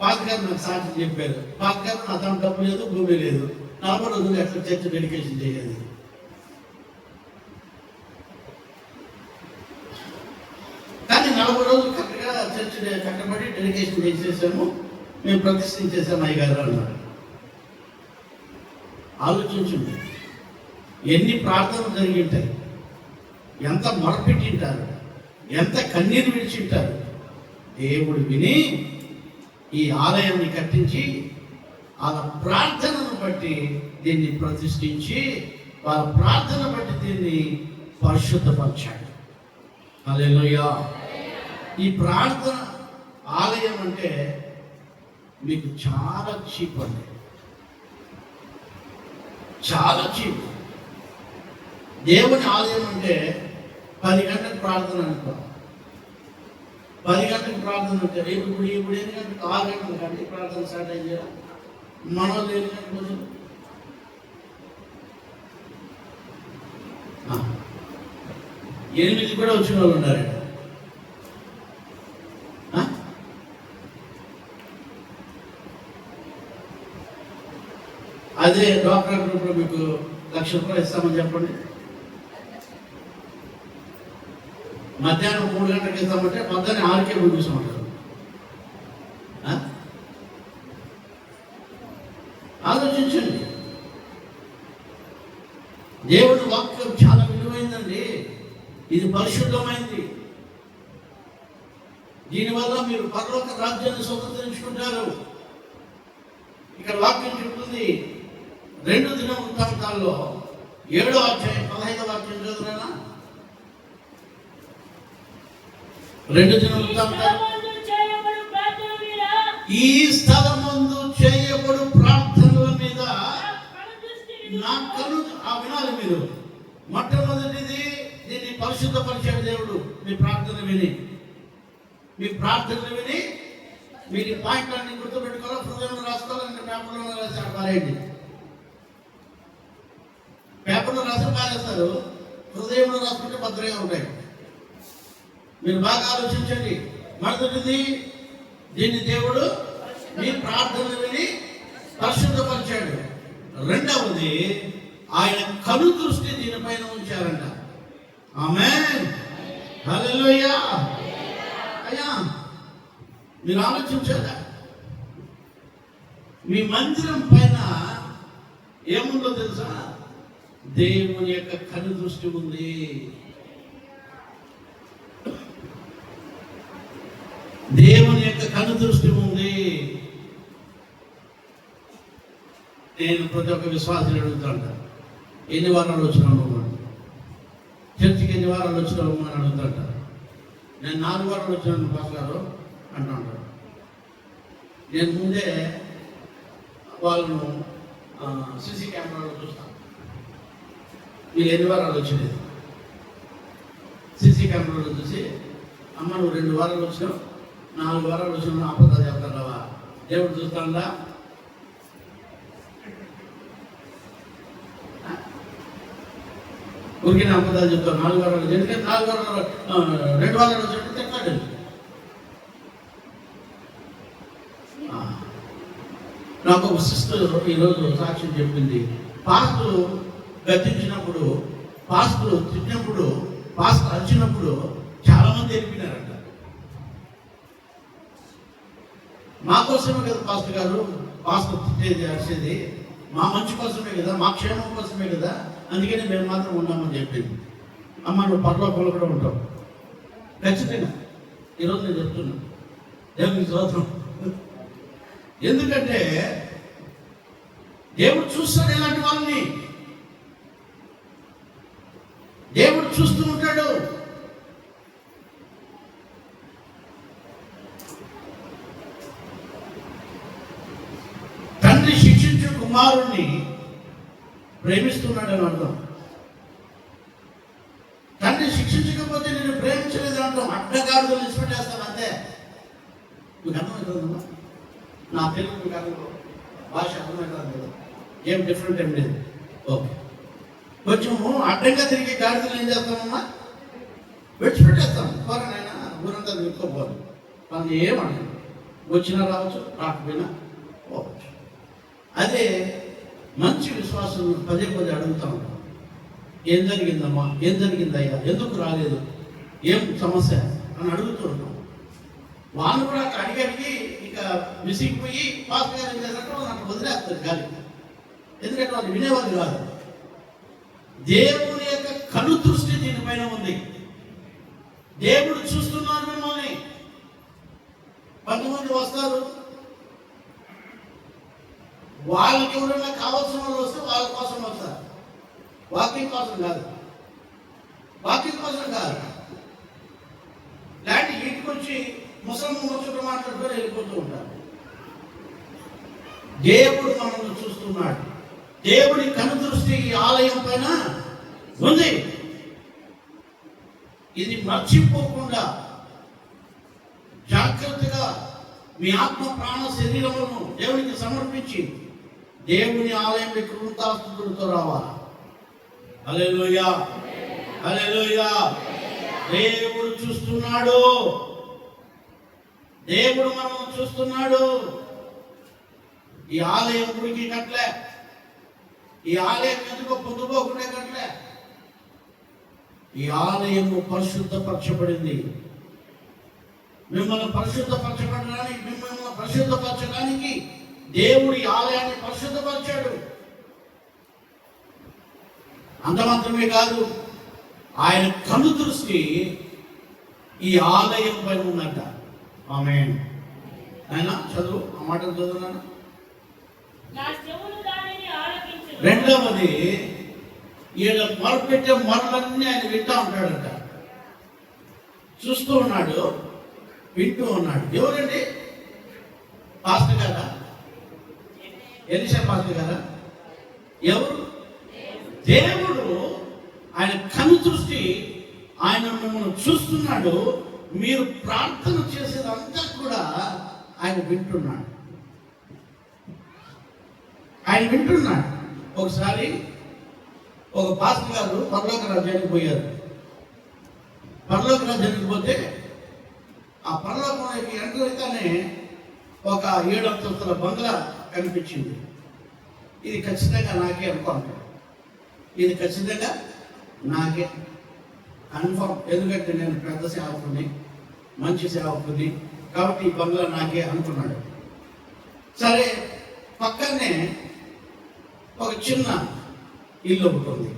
పాస్టర్ గారు నాకు సాక్షి చెప్పారు. పాస్టర్ గారు నా తన డబ్బు లేదు, భూమి లేదు, 40 రోజులు ఎట్లా చర్చ్ డెడికేషన్ చేయాలి? కానీ 40 రోజులు కరెక్ట్గా చర్చ్ కట్టబడి డెడికేషన్ చేసేసాము, మేము ప్రతిష్ఠించేసాము అయ్యగారు అన్నాడు. ఆలోచించండి, ఎన్ని ప్రార్థనలు జరిగింటాయి, ఎంత మొరపెట్టింటారు, ఎంత కన్నీరు విడిచింటారు. దేవుడు విని ఈ ఆలయాన్ని కట్టించి వాళ్ళ ప్రార్థనను బట్టి దీన్ని ప్రతిష్ఠించి వాళ్ళ ప్రార్థన బట్టి దీన్ని పరిశుద్ధపరిచాడు. హల్లెలూయా. ఈ ప్రార్థన ఆలయం అంటే మీకు చాలా చీప్ అండి, చాలా చీప్. దేవుని ఆలయం అంటే 10 గంటలకు ప్రార్థన అనుకో, 10 గంటలకు ప్రార్థన అంటే ఇప్పుడు ఎన్ని గంటలకు? 6 గంటలకు కానీ ప్రార్థన స్టార్ట్ అయింది. మనోళ్ళు ఎన్ని గంటలకు? 8 కూడా వచ్చిన వాళ్ళు ఉన్నారంట. అదే డాక్టర్ గ్రూప్లో మీకు 1,00,000 రూపాయలు ఇస్తామని చెప్పండి. మధ్యాహ్నం 3 గంటలకు ఇస్తామంటే మధ్యాహ్నం 6కే పంపిస్తామంటారు. ఆలోచించండి, దేవుడి వాక్యం చాలా విలువైందండి, ఇది పరిశుద్ధమైంది. దీనివల్ల మీరు పరలోక రాజ్యాన్ని స్వతంత్రించుకుంటారు. ఇక్కడ వాక్యం చెప్తుంది 2 దినవృత్తాంతాల్లో 7వ అధ్యాయం 15వ వాక్యం చదువునా? 2 దినవృత్తాంతాలు, ఈ స్థలమందు చేయబడు ప్రార్థనల మీద నా కను. వినాలి మీరు, మొట్టమొదటిది దీన్ని పరిశుద్ధపరిచాడు దేవుడు. మీ ప్రార్థనలు విని, మీ ప్రార్థనలు విని మీరు ఈ పాయింట్లన్నీ గుర్తుపెట్టుకోవాలి, హృదయంలో రాసుకోవాలి, పేపర్లో రాసి పారేయండి. పేపర్లో రాసి పారేస్తారు, హృదయంలో రాసుకుంటే 10 ఉంటాయి. మీరు బాగా ఆలోచించండి. మొదటిది దీన్ని దేవుడు మీ ప్రార్థనలు విని పరిశుద్ధపరిచాడు. రెండవది, ఆయన కను దృష్టి దీనిపైన ఉంచారంట. ఆమేన్, హల్లెలూయా. అయ్యా, మీరు ఆలోచించారా? మీ మందిరం పైన ఏముందో తెలుసా? దేవుని యొక్క కను దృష్టి ఉంది. దేవుని యొక్క కను దృష్టి ఉంది. నేను ప్రతి ఒక్క విశ్వాసాన్ని అడుగుతాను, ఎన్ని వారాలు వచ్చినావు చర్చికి, ఎన్ని వారాలు వచ్చినావు అని అడుగుతాంట. నేను 4 వారాలు వచ్చినాను పాస్ గారు అంటూ ఉంటాను. నేను ముందే వాళ్ళను సీసీ కెమెరాలో చూస్తాను, మీరు ఎన్ని వారాలు వచ్చినది. సీసీ కెమెరాలో చూసి, అమ్మ నువ్వు 2 వారాలు వచ్చినావు, 4 వారాలు వచ్చినావు, అబద్ధాలు చెప్తావా? దేవుడు చూస్తాడా? ఊరికే అబద్ధాలు చెప్తాను. 4 వారాలు, ఎందుకంటే 4 వారాలు 2 వారాలు వచ్చినట్టు తిట్టాడు. నాకు ఒక సిస్టర్ ఈరోజు సాక్ష్యం చెప్పింది. పాస్టర్ గద్దించినప్పుడు, పాస్టర్ తిట్టినప్పుడు, పాస్టర్ అరిచినప్పుడు చాలా మంది వెళ్ళిపోయినారంట. మా కోసమే కదా పాస్టర్ గారు, పాస్టర్ తిట్టేది అరిచేది మా మంచి కోసమే కదా, మా క్షేమం కోసమే కదా, అందుకని మేము మాత్రం ఉన్నామని చెప్పింది. అమ్మ నువ్వు పరలోకంలో కూడా ఉంటావు ఖచ్చితంగా. ఈరోజు నేను చెప్తున్నాను, దేవునికి స్తోత్రం. ఎందుకంటే దేవుడు చూస్తాడు ఇలాంటి వాళ్ళని, దేవుడు చూస్తూ ఉంటాడు. తండ్రి శిక్షించు కుమారుణ్ణి ప్రేమిస్తున్నాడు అని అర్థం. తండ్రి శిక్షించకపోతే నేను ప్రేమించలేదు అంటాం. అడ్డగాడులు ఇచ్చిపెట్టేస్తాను అంతే. మీకు అర్థమవుతుందమ్మా? నా తెలుగు కాదు భాష అర్థమవుతుంది కదా, ఏం డిఫరెంట్ ఏం లేదు. ఓకే, కొంచెము అడ్డంగా తిరిగి గాడిదలు ఏం చేస్తామమ్మా? విడిచిపెట్టేస్తాం. పోరానైనా ఊరంతా నిలుపుకోపోదు, వాళ్ళు ఏమన్నా వచ్చినా రావచ్చు, రాకపోయినా పోవచ్చు. అదే మంచి విశ్వాసం పదే అడుగుతా ఉంటాం. ఏం జరిగిందమ్మా, ఏం జరిగిందయ్యా, ఎందుకు రాలేదు, ఏం సమస్య అని అడుగుతూ ఉంటాం. వాళ్ళు కూడా అడిగి ఇక విసిగిపోయి పాస్ గారు ఏం చేసినట్టు నాకు వదిలేస్తారు గాలి. ఎందుకంటే వాళ్ళు వినేవాళ్ళు కాదు. దేవుని యొక్క కను దృష్టి దీనిపైన ఉంది. దేవుడు చూస్తున్నాడు మిమ్మల్ని. 10 మంది వస్తారు, వాళ్ళకి ఎవరైనా కావాల్సిన వాళ్ళు వస్తే వాళ్ళ కోసం వస్తారు, వాకింగ్ కోసం కాదు, వాకింగ్ కోసం కాదు. లాంటి ఇంటికి వచ్చి ముసలి మాట్లాడుకొని వెళ్ళిపోతూ ఉంటారు. దేవుడు మనల్ని చూస్తున్నాడు. దేవుడి కను దృష్టి ఈ ఆలయం పైన ఉంది. ఇది మర్చిపోకుండా జాగ్రత్తగా మీ ఆత్మ ప్రాణ శరీరములను దేవునికి సమర్పించి దేవుని ఆలయంలో కృతాస్తుతులతో రావాలి. హల్లెలూయా, హల్లెలూయా. దేవుడు చూస్తున్నాడు, దేవుడు మనల్ని చూస్తున్నాడు. ఈ ఆలయం గుడికి కట్టలే, ఈ ఆలయం ఎందుకో పొందుకోకుండా కట్టలే. ఈ ఆలయము పరిశుద్ధపరచబడింది. మిమ్మల్ని పరిశుద్ధపరచడానికి దేవుడి ఆలయాన్ని పరిశుద్ధపరిచాడు. అంత మాత్రమే కాదు, ఆయన కను దృష్టి ఈ ఆలయం పైన ఉన్నట్ట. ఆమేన్. ఆయన చదువు, ఆ మాటలు చదువున్నాను. రెండవది, ఈయన మొరపెట్టే మొరలన్నీ ఆయన వింటూ ఉంటాడంట. చూస్తూ ఉన్నాడు, వింటూ ఉన్నాడు. ఎవరండి? పాస్టర్ గారా? ఎలీషా పాస్టర్ గారా? ఎవరు? దేవుడు. ఆయన కను దృష్టి, ఆయన మిమ్మల్ని చూస్తున్నాడు. మీరు ప్రార్థన చేసేదంతా కూడా ఆయన వింటున్నాడు. ఆయన వింటున్నాడు. ఒకసారి ఒక పాస్టర్ గారు పరలోక రాజ్యానికి పోయారు. పరలోక రాజ్యానికి పోతే ఆ పరలోకంలోకి ఎంటర్ అయితేనే ఒక 7 అంతస్తుల బంగ్లా కనిపించింది. ఇది ఖచ్చితంగా నాకే అనుకుంటాను, ఇది ఖచ్చితంగా నాకే కన్ఫర్మ్. ఎందుకంటే నేను పెద్ద సేవకుని, మంచి సేవకుని, కాబట్టి ఈ బంగ్లా నాకే అనుకున్నాడు. సరే, పక్కనే ఒక చిన్న ఇల్లు ఒకటి ఉంది.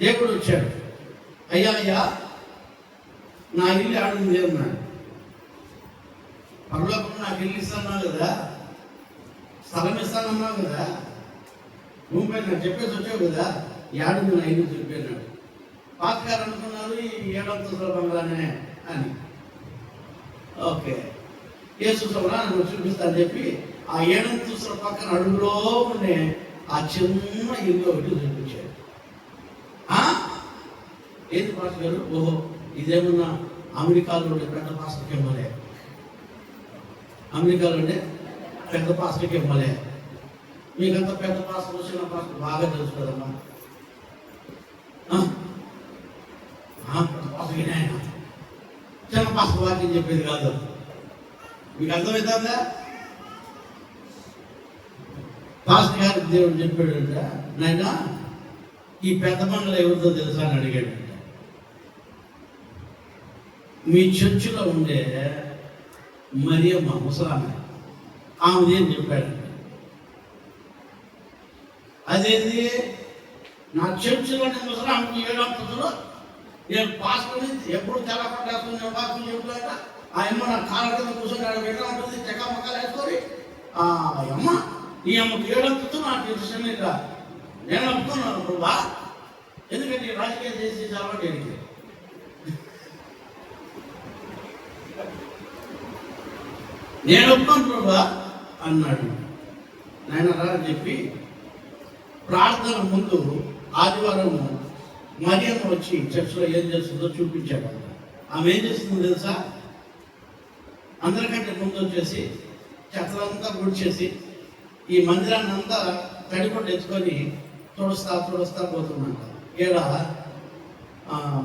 దేవుడు వచ్చాడు, అయ్యా నా ఇల్లు ఆడింది అన్నాడు. పరలోకంలో నాకు ఇల్లు ఇస్తాన్నావు కదా, స్థలం ఇస్తానన్నావు కదా, భూమి పైన నాకు చెప్పేసి వచ్చావు కదా, ఏడుంది నా ఇల్లు చెప్పాడు. పాతగారు అనుకున్నారు ఈ 7 అంతస్తుల బంగ్లానే అని. ఓకే, యేసుసభలో నన్ను చూపిస్తాను చెప్పి ఆ 7 అంతస్తుల పక్కన అడుగులో ఉండే ఆ చిన్న ఇల్లు ఒకటి చూపించాడు. ఏంది పాస్టర్ గారు? ఓహో, ఇదేమన్నా అమెరికాలో ఉండే పెద్ద పాస్టర్కి ఇవ్వలే, అమెరికాలో ఉండే పెద్ద పాస్టర్కి ఇవ్వలే. మీకంతా పెద్ద పాస్టర్ చిన్న పాస్టర్ బాగా తెలుసు కదమ్మా. చిన్న పాస్టర్ వాక్యం చెప్పేది కాదు, మీకు అర్థమవుతుందా? పాస్టర్ గారికి దేవుడు చెప్పాడంట, నాయన ఈ పెద్ద బంగ్లా ఎవరితో తెలుసా అని అడిగాడంట. మీ చర్చిలో ఉండే మరియమ్మ ముసలామె, ఆమెది అని చెప్పాడంట. అదేంది, నా చర్చిలోని ముసలామెకి 7 అంతస్తులు, నేను పాస్టర్ని ఎప్పుడు తెల్లపట్టేసుకుని నేను వాక్యం చెబుతాట. ఆ అమ్మ నా కాళ్ళ కింద కూర్చొని ఆడ పెట్టా ఉంటుంది, చెక్కమక్కలు వేసుకొని. అమ్మ ఈ అమ్మకి 7 అంతస్తులు నాకు ఇష్టమే కా, నేను ఒప్పుకున్నాను ప్రభా, ఎందుకంటే రాజకీయం చేసి చాలా దేనికి. నేను ఒప్పుకోను ప్రభా అన్నాడు. నాయన రా అని చెప్పి ప్రార్థన ముందు ఆదివారం మరియమ్మ వచ్చి చర్చిలో ఏం చేస్తుందో చూపించాడు. ఆమె ఏం చేస్తుందో తెలుసా? అందరికంటే ముందు వచ్చేసి చెత్తలంతా గుడిచేసి ఈ మందిరాన్ని అంతా తడిపట్టు ఎత్తుకొని తుడుస్తా పోతుందంట. ఈడ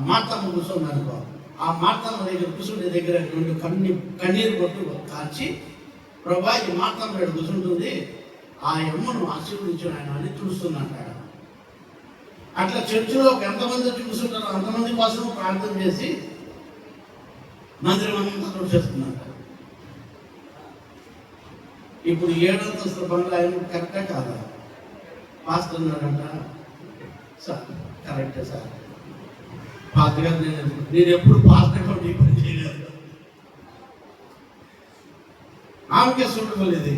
మార్తమ్మ కూర్చొని అనుకో, ఆ మార్తమ్మ దగ్గర కూర్చుంటే దగ్గర నుండి కన్నీరు కొట్టు కాల్చి, ప్రభా ఈ మార్తమ్మ ఇక్కడ కూర్చుంటుంది, ఆ అమ్మను ఆశీర్వదించిన ఆయన అని చూస్తుందంటాడు. అట్లా చర్చిలో ఎంతమంది వచ్చి కూర్చుంటారో అంతమంది కోసం ప్రార్థన చేసి మందిరం అంతా తుడిచేస్తుందంట. ఇప్పుడు 7 అంతస్తుల బంగ్లా కరెక్టా కాదా? పాస్టర్ ఉన్నాడంట, సార్ కరెక్టే సార్, పాస్టర్ గారు నేను ఎప్పుడు పాస్టర్ పని చేయలేదు, ఆమెకే చూడలేదు.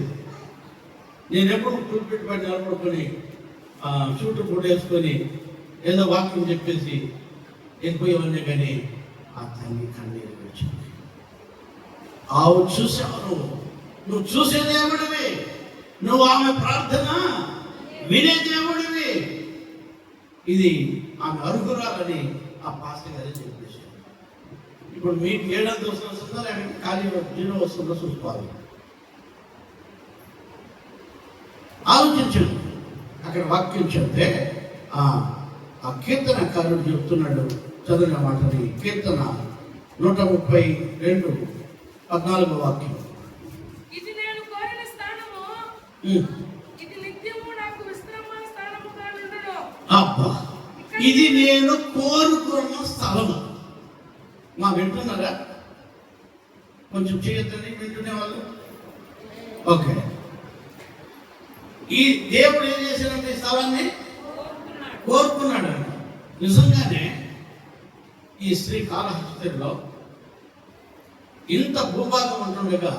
నేను ఎప్పుడు పుల్పిట్ పడి నిలబడుకొని షూట్ ఫోటో వేసుకొని ఏదో వాక్యం చెప్పేసి వెళ్ళిపోయేవన్నీ, కానీ ఆ తల్లి కన్నీరు వచ్చింది. ఆవు చూసావు, నువ్వు చూసే దేవుడివి, నువ్వు ఆమె ప్రార్థన వినే దేవుడివి, ఇది ఆమె అర్హురాలని ఆ పాస్టర్ గారే చెప్పేశారు. ఇప్పుడు మీకు 7 అంతస్తులు వస్తుందో లేకపోతే ఖాళీ 0 వస్తుందో చూసుకోవాలి. ఆలోచించండి. అక్కడ వాక్యం చెప్తే ఆ కీర్తనకారుడు చెప్తున్నాడు, చదివిన మాటని. కీర్తన 132 14వ వాక్యం. ఇది నేను కోరిన స్థానము, ఇది నిత్యము నాకు విశ్రామ స్థానముగా నుండును. అబ్బా, ఇది నేను కోరుకున్న స్థలము. మా వింటున్నారా? కొంచెం చేయొద్దండి వింటునే వాళ్ళు. ఓకే, ఈ దేవుడు ఏం చేశాడంటే ఈ స్థలాన్ని కోరుకున్నాడు. నిజంగానే ఈ శ్రీ కాళహస్తిలో ఇంత భూభాగం ఉంటుండగా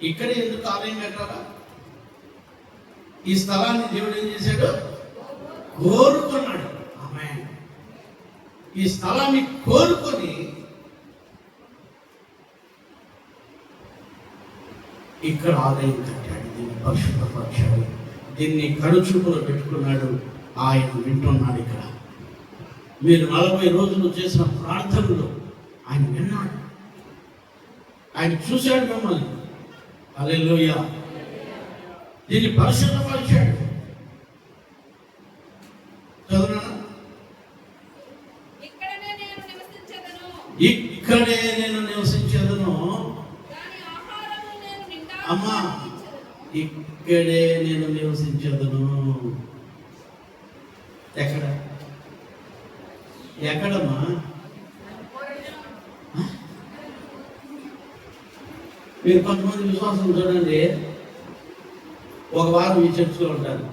ఇక్కడే ఎందుకు ఆలయం కట్టారా? ఈ స్థలాన్ని దేవుడు ఏం చేశాడు? కోరుకున్నాడు. ఆమేన్. ఈ స్థలాన్ని కోరుకొని ఇక్కడ ఆలయం కట్టాడు, దీన్ని పరిశుభ్రపరిచాడు, దీన్ని కడుచూపులో పెట్టుకున్నాడు. ఆయన వింటున్నాడు. ఇక్కడ మీరు 40 రోజులు చేసిన ప్రార్థనలు ఆయన విన్నాడు, ఆయన చూశాడు మిమ్మల్ని. హల్లెలూయా. దీన్ని పరిశుభ్రపరిచాడు. చదువునా? ఇక్కడే నేను నివసించెదను. ఇక్కడే నేను నివసించేదను. అమ్మా ఇక్కడే నేను నివసించదును. ఎక్కడమ్మా? మీరు కొంతమంది విశ్వాసం చూడండి, ఒక వారం ఈ చర్చిలో ఉంటారు,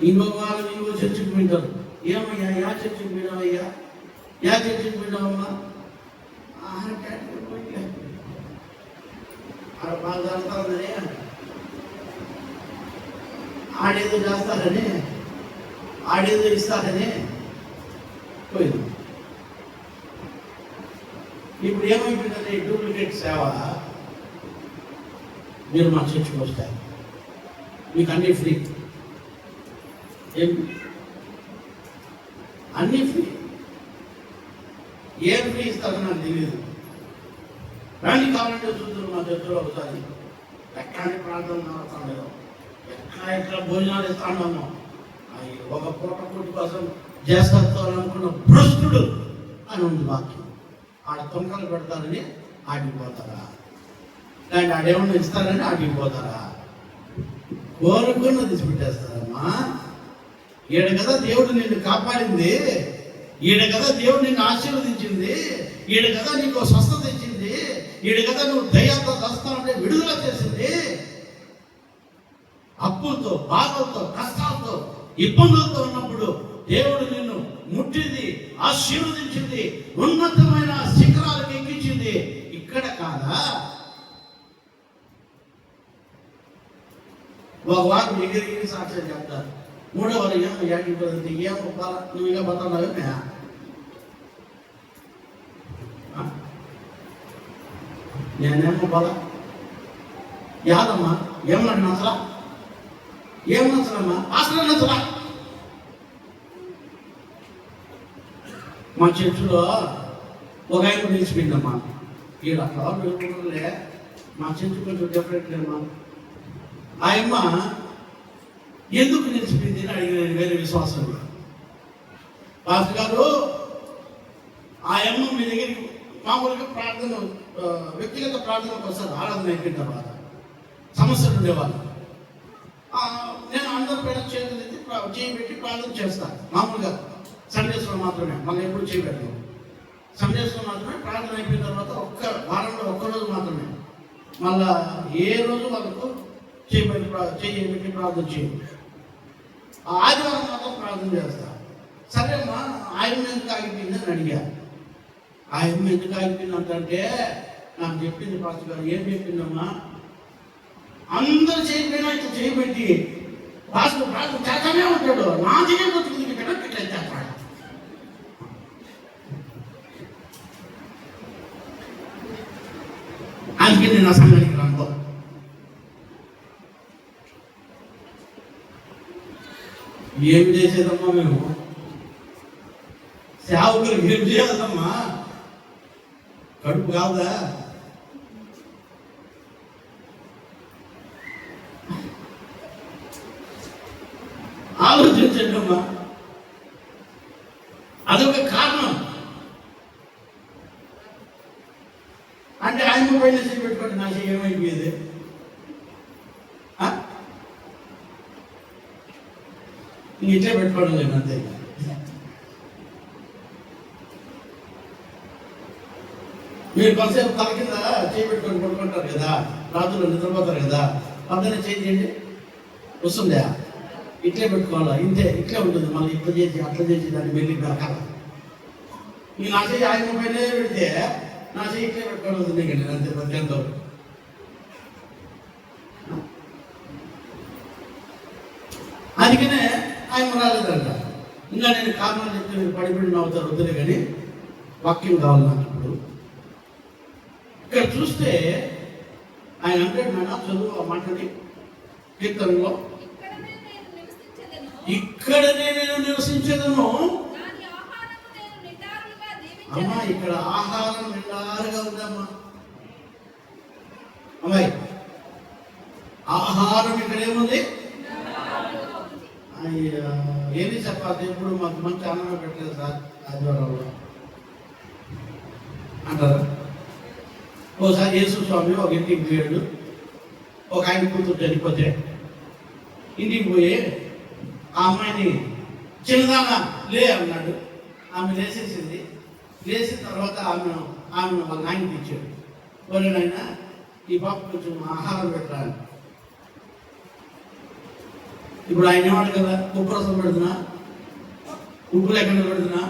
ఇంకొక వారం ఇంకో చర్చికి వింటారు. ఏమయ్యా యా చర్చికి విన్నావయ్యా, యా చర్చికి విన్నావమ్మా? ఆడ బాగా జరుగుతుందని, ఆడేదో చేస్తారని, ఆడేదో ఇస్తారని పోయింది. ఇప్పుడు ఏమైపోయిందంటే డూప్లికేట్ సేవ. మీరు మా చర్చికి వస్తారు, మీకు అన్నీ ఫ్రీ, అన్నీ ఫ్రీ. ఏం ఫ్రీ ఇస్తారో నాకు తెలియదు. రండి కావాలంటే చూద్దరు మా చర్చలో ఒకసారి. ఎక్కడి ప్రాంతం నడుస్తాం లేదు, ఎక్కడ భోజనాలు ఇస్తామో, ఒక పూట కోటి కోసం చేస్తారనుకున్న భ్రష్టుడు అని ఉంది వాక్యం. ఆడ తొంకలు పెడతారని ఆటికి పోతారా, లేదంటే ఆడేమన్నా ఇస్తారని ఆటికి పోతారా? కోరుకున్న తీసిపెట్టేస్తారమ్మా. ఈడ కదా దేవుడు నిన్ను కాపాడింది, ఈడ కదా దేవుడు నిన్ను ఆశీర్వదించింది, ఈడ కదా నీకు స్వస్థత ఇచ్చింది, ఈడ కదా నువ్వు దయ్యాలతో దస్తానంటే విడుదల చేసింది. అప్పులతో, బాధలతో, కష్టాలతో, ఇబ్బందులతో ఉన్నప్పుడు దేవుడు నిన్ను ముట్టింది, ఆశీర్వదించింది, ఉన్నతమైన శిఖరాలకు ఎక్కించింది. ఇక్కడ కాదా? ఒక వారు ఎగిరి సాక్ష్యం చెప్తారు, మూడో వారు ఏం నువ్వు ఇంకా బతున్నావే, నేనేమో బాధ యాదమ్మా, ఏమన్నా నచ్చలా, ఏం నచ్చలమ్మా, అసలు నచ్చలా. మా చర్చిలో ఒక ఆయన నిలిచిపోయిందమ్మా. ఈడ అట్లా మా చర్చి కొంచెం డిఫరెంట్ లేమ్మా. ఆయమ్మ ఎందుకు నిలిచిపోయింది అని అడిగిన వేరే విశ్వాసం. పాస్టర్ గారు, ఆయమ్మ మీ దగ్గరికి మామూలుగా ప్రార్థన, వ్యక్తిగత ప్రార్థనకు వస్తారు ఆరాధన అయిపోయిన తర్వాత. సమస్యలు ఉండేవాళ్ళు. నేను అందరి పైన చేతులు ఎత్తి చేయబెట్టి ప్రార్థన చేస్తాను. మామూలుగా సండేస్లో మాత్రమే, మళ్ళీ ఎప్పుడు చేయబెట్టను. సండేస్లో మాత్రమే ప్రార్థన అయిపోయిన తర్వాత వారంలో ఒక్కరోజు మాత్రమే, మళ్ళా ఏ రోజు వాళ్ళకు చేయబెట్టి ప్రార్థన చేయండి. ఆదివారం మాత్రం ప్రార్థన చేస్తా. సరే అమ్మా, ఆయన ఎందుకు ఆగిపోయింది అని అడిగా. ఆయన ఎందుకు ఆగిపోయిందంటే నాకు చెప్పింది పాస్టర్ గారు. ఏం చెప్పిందమ్మా? అందరూ చేయకపోయినా ఇట్లా చేయబెట్టి పాస్టర్ ప్రార్థన చేస్తానే ఉంటాడు, నా చేయబోతుంది ఇట్లా చేస్తాడు. అందుకే నేను ఆ సంఘానికి రాను. ఏం చేసేదమ్మా మేము సేవకులు? ఏం చేయాలమ్మా? కడుపు కాదా? ఆలోచించండి అమ్మా. అదొక కారణం. అంటే ఆయన పైన చేసి పెట్టుకోండి, నా చేయి ఏమైపోయేది? ఇట్లే పెట్టుకోవడం లేదు అంతే. మీరు కొంతసేపు తల కింద చేయి పెట్టుకొని పడుకుంటారు కదా, రాత్రులు నిద్రపోతారు కదా, పక్కన చేయండి వస్తుందా? ఇట్లే పెట్టుకోవాలా, ఇంతే ఇట్లే ఉంటుంది. మళ్ళీ ఇట్లా చేసి అట్లా చేసి దాన్ని వెళ్ళి దొరకాల. ఈ నా చేయి ఆయన పైన పెడితే నా చేయి ఇట్లే పెట్టుకోవాలి నీకండి అంతే. పద్దెంతో అందుకనే ఆయన రాలేదంట. ఇంకా నేను కారణాలు చెప్తే మీరు పడిపడి నవ్వుతారు, వద్దులే కానీ వాక్యం కావాలి నాకు. ఇప్పుడు ఇక్కడ చూస్తే ఆయన అంటాడు, నాన్న చదువు ఆ మాటని కీర్తనలో, ఇక్కడనే నేను నివసించదను. అమ్మా ఇక్కడ ఆహారం నిండారుగా ఉందమ్మా. అమ్మాయి ఆహారం ఇక్కడ ఏముంది? ఏది చెప్పాలి? ఎప్పుడు మాకు మంచి అన్నం పెట్టలేదు సార్ ఆదివారంలో అంటారా? ఓసారి యేసు స్వామి ఒక ఇంటికి పోయాడు. ఒక ఆయన కూతురు చనిపోతే ఇంటికి పోయి ఆ అమ్మాయిని చిన్నదాగా లే అన్నాడు. ఆమె లేచేసింది. లేచిన తర్వాత ఆమెను వాళ్ళ నాయనకి ఇచ్చాడు. వాళ్ళైనా ఈ పాప కొంచెం ఆహారం పెట్టాలి. ఇప్పుడు ఆయన ఏమాడు కదా, ఉప్పు రసం పెడుతున్నా, ఉప్పు లేకుండా పెడుతున్నా,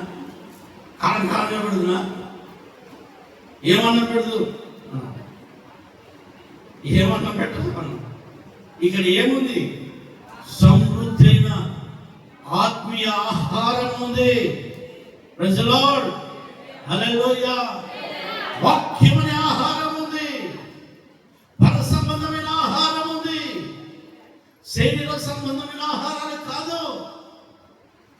కారం కారంగా పెడుతున్నా, ఏమన్నా పెడదు, ఏమన్నా పెట్టదు. ఇక్కడ ఏముంది? సమృద్ధి అయిన ఆత్మీయ ఆహారం ఉంది. ప్రైజ్ ది లార్డ్, హల్లెలూయా. వాక్యమనే ఆహారం ఉంది, పర సంబంధమైన ఆహారం ఉంది. శరీర సంబంధమైన ఆహారాలు కాదు,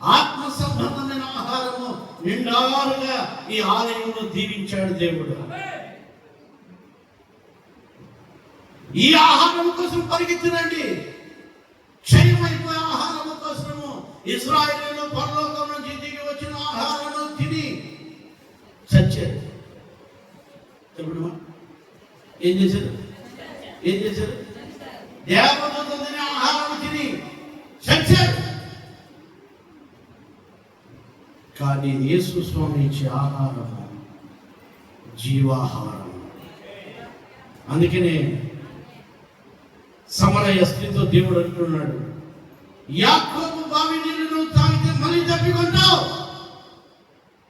ఆత్మ సంబంధమైన ఆహారము నిండారుగా ఈ ఆలయంలో దీవించాడు దేవుడు. ఈ ఆహారం కోసం పరిగెత్తినండి. క్షయమైపోయే ఆహారం కోసము ఇశ్రాయేలీయులు పరలోకం నుంచి దిగి వచ్చిన ఆహారం తిని చచ్చారు. ఇప్పుడు ఏం చేశారు? దేవదూతలు తినే ఆహారం తిని చచ్చారు. కానీ యేసు స్వామి ఇచ్చే ఆహారం జీవాహారం. అందుకనే సమరయ స్త్రీతో దేవుడు అంటున్నాడు, యాకోబు బావి నీళ్ళు నువ్వు తాగితే మళ్ళీ తప్పికొంటావు.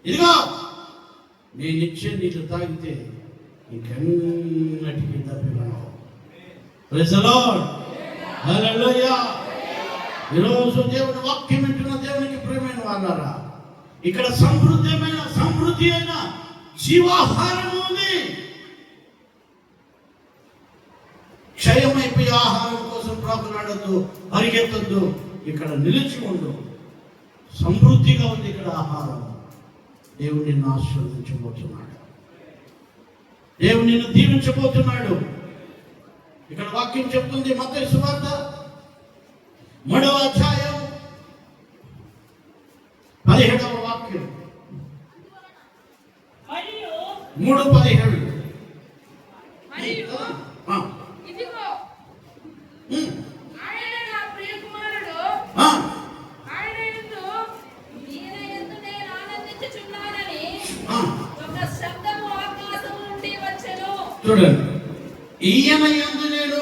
ఇదిగో నేనిచ్చే నీళ్ళు తాగితే ఇంకెన్నటికీ తప్పికొనవు. ప్రైజ్ ది లార్డ్, హల్లెలూయా. ఈరోజు దేవుని వాక్యం వింటున్న దేవునికి ప్రియమైన వాళ్ళారా, ఇక్కడ సమృద్ధి అయిన జీవాహారం ఉంది. క్షయమైపోయే ఆహారం కోసం ప్రాకులాడద్దు, పరిగెత్తద్దు. ఇక్కడ నిలిచి ఉండు. సమృద్ధిగా ఉంది ఇక్కడ ఆహారం. దేవుడు నిన్ను ఆశీర్వదించబోతున్నాడు. దేవుడు నిన్ను దీవించబోతున్నాడు. ఇక్కడ వాక్యం చెప్తుంది, మత్తయి సువార్త 3వ అధ్యాయం 17వ వాక్యం, 3:17. ఇదిగో ఆయన నా ప్రియ కుమారుడు, ఆయన యందు నేను ఆనందించుచున్నానని ఒక శబ్దము ఆకాశము నుండి వచ్చెను. చూడండి, ఈయన యందు నేను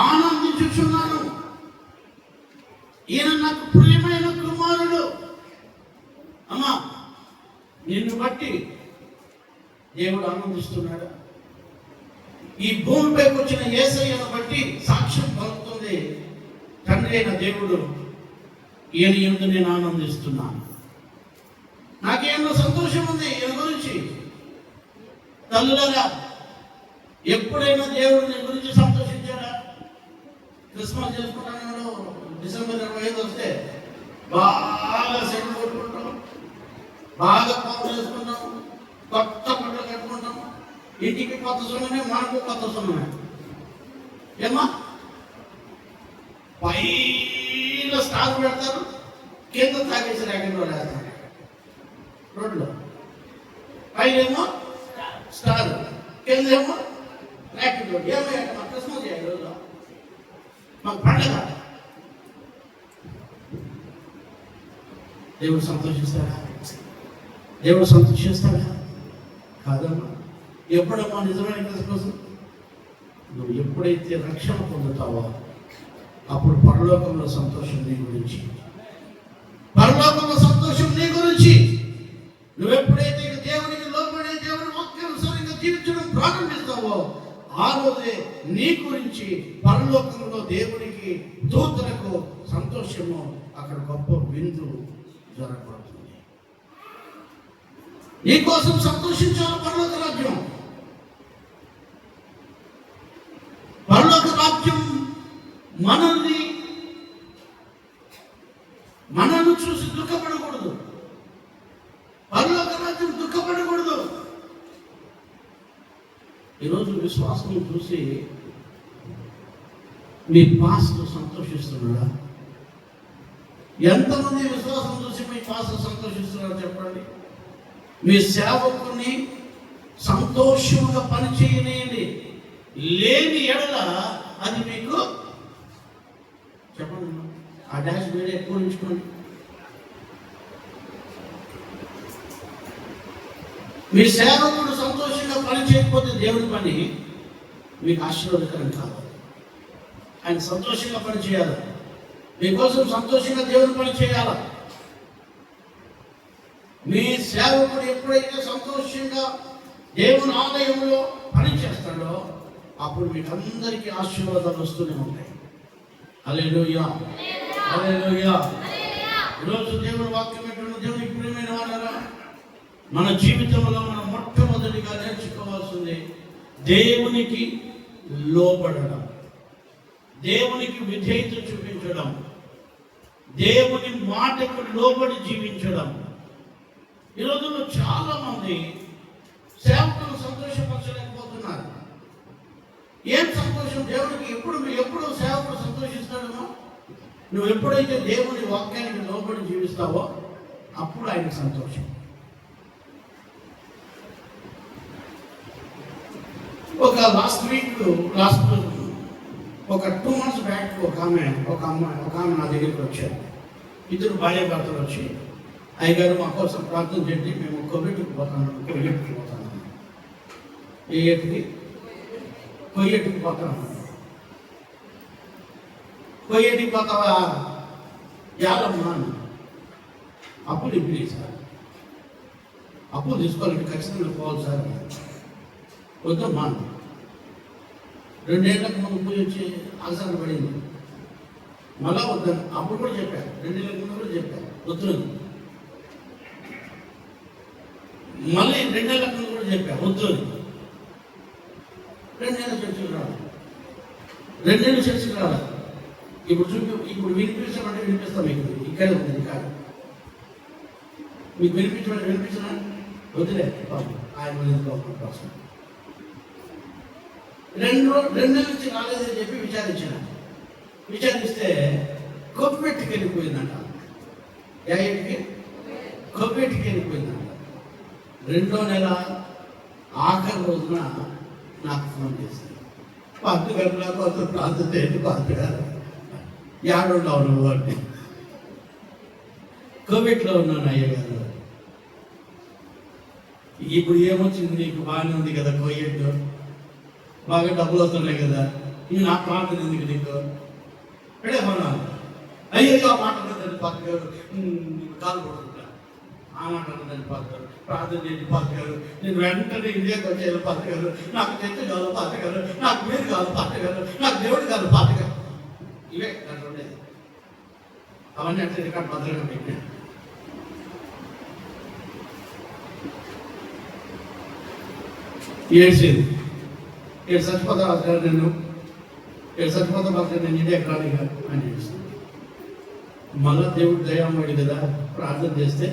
ఆనందించుచున్నాను. ఈయన నాకు ప్రియమైన కుమారుడు. అమ్మా, నిన్ను బట్టి దేవుడు ఆనందిస్తున్నాడు. ఈ భూమిపైకి వచ్చిన యేసయ్యను బట్టి సాక్ష్యం పలుకుతుంది తండ్రి అయిన దేవుడు, ఈయన యందు నేను ఆనందిస్తున్నాను. నాకేమో సంతోషం ఉంది ఈయన గురించి. తల్లులారా, ఎప్పుడైనా దేవుడు నీ గురించి సంతోషించాడా? క్రిస్మస్ చేసుకుంటాను, డిసెంబర్ 25 వస్తే బాగా సెంటు కొట్టుకుంటాం, బాగా పనులు చేసుకుంటాం, కొత్త బట్టలు కట్టుకుంటాం. ఇంటికి కొత్త సొమ్మే, మనకు కొత్త సొమ్మే. ఏమా, పైన స్టార్ పెడతారు, కింద తాగేసి ర్యాకెట్లో వేస్తారు. రోడ్లో పైనేమో స్టార్, కింద ఏమో ర్యాకెట్లో. ఏమయ్యా, మా క్రిస్మస్ చేయాలి రోజు, మాకు పండగ. దేవుడు సంతోషిస్తాడా? దేవుడు సంతోషిస్తాడా? కాదమ్మా. ఎప్పుడమ్మా నిజమైన క్రిస్మస్? నువ్వు ఎప్పుడైతే రక్షణ పొందుతావో అప్పుడు పరలోకంలో సంతోషం నీ గురించి. పరలోకంలో సంతోషం నీ గురించి. నువ్వెప్పుడైతే దేవునికి లోబడి దేవుని వాక్యానుసారంగా జీవించడం ప్రారంభిస్తావో ఆ రోజే నీ గురించి పరలోకంలో దేవునికి దూతలకు సంతోషము, అక్కడ గొప్ప విందు జరగబడుతుంది. నీ కోసం సంతోషించాలి పరలోక రాజ్యం. పరలోక రాజ్యం మనల్ని చూసి దుఃఖపడకూడదు. పరలోక రాజ్యం దుఃఖపడకూడదు. ఈరోజు విశ్వాసం చూసి మీ పాస్టర్ సంతోషిస్తున్నాడా? ఎంతమంది విశ్వాసం చూసి మీ పాస్టర్ సంతోషిస్తున్నారో చెప్పండి. మీ సేవకుని సంతోషంగా పనిచేయనేయండి. లేని ఎడల అది మీకు చెప్పండి. ఆ డాష్ వేరే ఎక్కువ ఉంచుకోండి. మీ సేవకుడు సంతోషంగా పని చేయకపోతే దేవుడి పని మీకు ఆశీర్వాదకరం కాదు. ఆయన సంతోషంగా పని చేయాలి. మీకోసం సంతోషంగా దేవుడి పని చేయాలి. మీ సేవకుడు ఎప్పుడైతే సంతోషంగా దేవుని ఆలయంలో పని చేస్తాడో అప్పుడు మీకు అందరికీ ఆశీర్వాదాలు వస్తూనే ఉంటాయి. హల్లెలూయా, హల్లెలూయా. ఈరోజు దేవుని వాక్యం ఎక్కడ దేవునికి ప్రియమైన వాళ్ళరా, మన జీవితంలో మనం మొట్టమొదటిగా నేర్చుకోవాల్సింది దేవునికి లోబడడం, దేవునికి విధేయత చూపించడం, దేవుని మాటకు లోబడి జీవించడం. ఈ రోజుల్లో చాలా మంది సేవకులను సంతోషపరచలేకపోతున్నారు. ఏం సంతోషం దేవుడికి? ఎప్పుడు సేవకుడు సంతోషిస్తాడో నువ్వు ఎప్పుడైతే దేవుని వాక్యానికి లోబడి జీవిస్తావో అప్పుడు ఆయనకు సంతోషం. లాస్ట్ 2 months బ్యాక్ ఒక ఆమె నా దగ్గరికి వచ్చారు. ఇద్దరు భార్య భర్తలు వచ్చి, అయ్యగారు మా కోసం ప్రార్థన చేయండి, మేము కొవ్వెట్టుకు పోతాను. కొయ్యట్టుకు పోతాను. కొయ్యటికి పోతావా? యాదమ్మా అప్పులు ఇప్పుడు సార్, అప్పులు తీసుకోవాలంటే ఖచ్చితంగా పోవాలి సార్. వద్దమ్మా, 2 ఏళ్ళకు ముందు పోయి వచ్చి ఆసన పడింది. మళ్ళా వద్దాను. అప్పుడు కూడా చెప్పాను, 2 ఏళ్ళకు ముందు కూడా చెప్పాను వద్దు. మళ్ళీ 2 ఏళ్ళకు ముందు కూడా చెప్పాను వద్దు. 2 ఏళ్ళ చర్చకు రావాలి, 2 ఏళ్ళు చర్చకు రావాలి. ఇప్పుడు వినిపించమంటే వినిపిస్తాం. మీకు ఇక్కడ ఉంది కాదు, మీకు వినిపించమని వదిలే ఆయన కోసం 2 నెలల నుంచి రాలేదని చెప్పి విచారిస్తే కొవ్వెట్టుకి వెళ్ళిపోయిందంట. కొవ్వెట్టుకి వెళ్ళిపోయిందంట. 2వ నెల ఆఖరి రోజున నాకు ఫోన్ చేసింది. పాత్ర గారు నాకు అసలు ప్రార్థన చేయండి పాత్ర గారు, యాడలో నువ్వు అంటే. కోవిడ్లో ఉన్నాను అయ్యగారు. ఇప్పుడు ఏమొచ్చింది నీకు? బాగానే ఉంది కదా కోవిడ్, బాగా డబ్బులు వస్తున్నాయి కదా, ఇవి నా ప్రార్థన ఎందుకు నీకు? పెడేమన్నాను. అయ్యో ఆ మాట ఉంటుందండి పాత్ర గారు, కాలు పడుతుంటా. ఆ మాట ఉంటుందండి పాత్ర గారు, ప్రార్థన చేయండి పాత్ర గారు, నేను వెంటనే ఇండియాకి వచ్చేయాలి పాత్ర గారు, నాకు తెచ్చు కాదు పాత్ర గారు, నాకు మీరు కాదు పాత్ర గారు, నాకు దేవుడు కాదు పాత్ర గారు. ఇవే దాంట్లో ఉండేది. అవన్నీ అంటే రికార్డు భద్రంగా పెట్టాను. ఏడ్చేది. 7 చచ్చిపోతా నేను ఇండియాకి రానిగా అని చేస్తాను. మళ్ళా దేవుడు దయామడి కదా, ప్రార్థన చేస్తే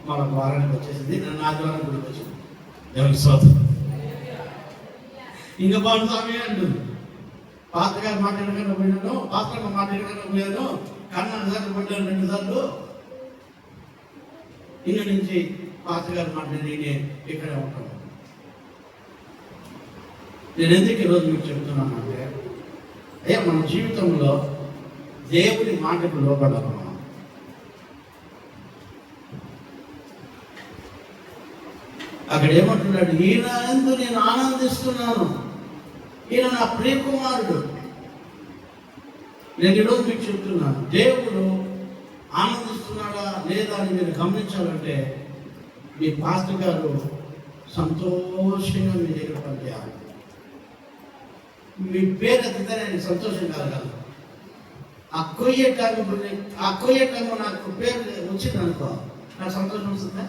మన వారానికి వచ్చేసింది. నా ద్వారానికి కూడా వచ్చింది. దేవుని స్తోత్రం. ఇంకా బాగుంది అంటుంది. పాత్ర గారు మాట్లాడకుండా పోయినాను, పాత్ర మాట్లాడకుండా పోయాను, కన్నాను సార్లు పడ్డాను 2 సార్లు. ఇంక నుంచి పాత్ర గారు మాట్లాడి నేను ఇక్కడే ఉంటాను. నేను ఎందుకు ఈరోజు మీకు చెప్తున్నానంటే, అయ్యా మన జీవితంలో దేవుని మాటకు లోబడాలి. అక్కడ ఏమంటున్నాడు? ఈయన ఎందుకు నేను ఆనందిస్తున్నాను, ఈయన నా ప్రియకుమారుడు. నేను ఈరోజు మీకు చెప్తున్నాను, దేవుడు ఆనందిస్తున్నాడా లేదా అని మీరు గమనించాలంటే మీ పాస్టర్ గారు సంతోషంగా మీ దగ్గర పనిచేయాలి. మీ పేరు ఎత్తితే ఆయన సంతోషం కలగాలి. ఆ కొయ్యే టైం నాకు పేరు వచ్చింది అనుకో, నాకు సంతోషం వస్తుందా?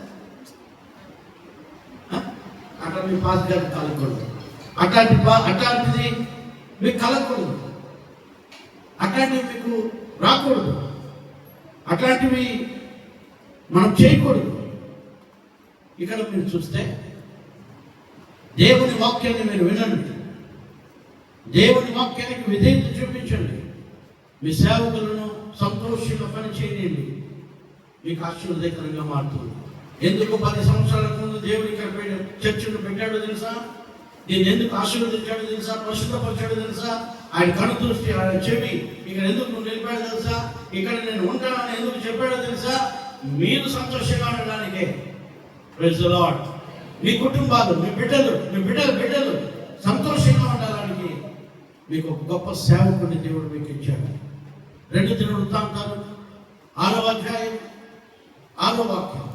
అట్లా మీ పాస్ గారికి కలగకూడదు. అట్లాంటిది మీకు కలగకూడదు, అట్లాంటివి మీకు రాకూడదు, అట్లాంటివి మనం చేయకూడదు. ఇక్కడ మీరు చూస్తే దేవుని వాక్యాన్ని మీరు వినండి, దేవుని వాక్యానికి విధేయత చూపించండి, మీ సేవకులను సంతోషంగా పని చేయండి, మీకు ఆశీర్వాదకరంగా మారుతుంది. ఎందుకు 10 సంవత్సరాల ముందు దేవుడు ఇక్కడ చర్చను పెట్టాడో తెలుసా? దీన్ని ఎందుకు ఆశీర్వదించాడో తెలుసా, పరిశుద్ధపరిచాడో తెలుసా? ఆయన కను దృష్టి, ఆయన చెవి ఇక్కడ ఎందుకు నువ్వు నిలిపాడో తెలుసా? ఇక్కడ నేను ఉంటానని ఎందుకు చెప్పాడో తెలుసా? మీరు సంతోషంగా ఉండడానికే. Praise the lord. మీ కుటుంబాలు, మీ బిడ్డలు సంతోషంగా ఉండడానికి మీకు ఒక గొప్ప సేవకుడిని దేవుడు మీకు ఇచ్చాడు. 2 దినవృత్తాంతాలు 6వ అధ్యాయం 6వ వాక్యం.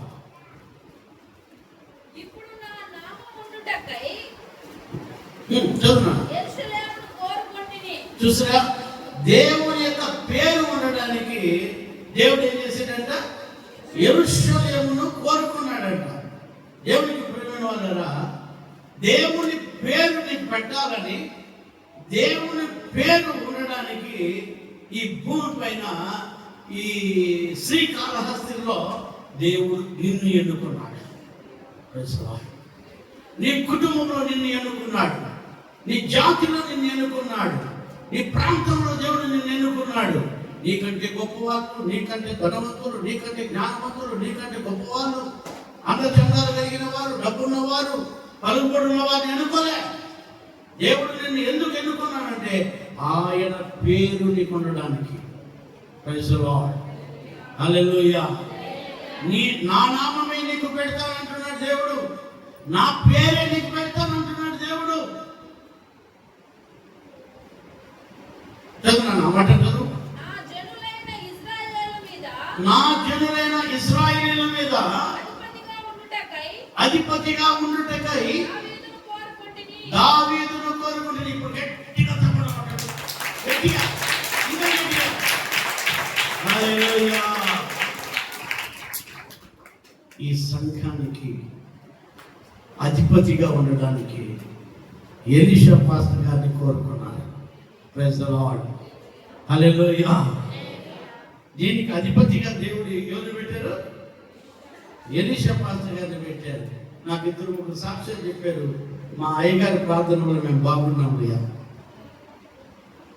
ఇప్పుడు నా నామముండుటకై చదువునా? యెరూషలేమును కోరుకొంటిని. చూసారా, దేవుని యొక్క పేరు ఉండడానికి దేవుడు ఏం చేశాడంట? యెరూషలేమును కోరుకున్నాడంట. దేవునికి ప్రియమైన వాళ్ళరా, దేవుని పేరు నీకు పెట్టాలని, దేవుని పేరు ఉండడానికి ఈ భూమి పైన ఈ శ్రీకాళహస్తిలో దేవుడు నిన్ను ఎన్నుకున్నాడు. నీ కుటుంబంలో నిన్ను ఎన్నుకున్నాడు, నీ జాతిలో నిన్ను ఎన్నుకున్నాడు, నీ ప్రాంతంలో దేవుడు నిన్ను ఎన్నుకున్నాడు. నీకంటే గొప్పవాళ్ళు, నీకంటే ధనవంతులు, నీకంటే జ్ఞానవంతులు, నీకంటే గొప్పవాళ్ళు, అందచందాలు కలిగిన వారు, డబ్బున్నవారు, పలుకుబడున్న వారిని ఎన్నుకోలే. దేవుడు నిన్ను ఎందుకు ఎన్నుకున్నాడంటే ఆయన పేరు నీకు ఉండడానికి. Praise the Lord. హల్లెలూయా. నా నామమే నీకు పెడతానంటున్నాడు దేవుడు, నా పేరే నీకు పెడతానంటున్నాడు దేవుడు. చదువునా మాట చదువు. నా జనులైన ఇశ్రాయేలు మీద అధిపతిగా ఉండుటకై దావీదును కోరుకుంటుని. ఇప్పుడు గట్టిగా తప్పడం, గట్టిగా హల్లెలూయా. ఈ సంఘానికి అధిపతిగా ఉండడానికి ఎలీషా పాస్టర్ గారిని కోరుకున్నారు. Praise the Lord. హల్లెలూయా. దీనికి అధిపతిగా దేవుడు ఎవరు పెట్టారు? ఎలీషా పాస్టర్ గారిని పెట్టారు. నాకు 2-3 సాక్ష్యాలు చెప్పారు. మా అయ్యగారి ప్రార్థనలో మేము బాగున్నాం అయ్యా.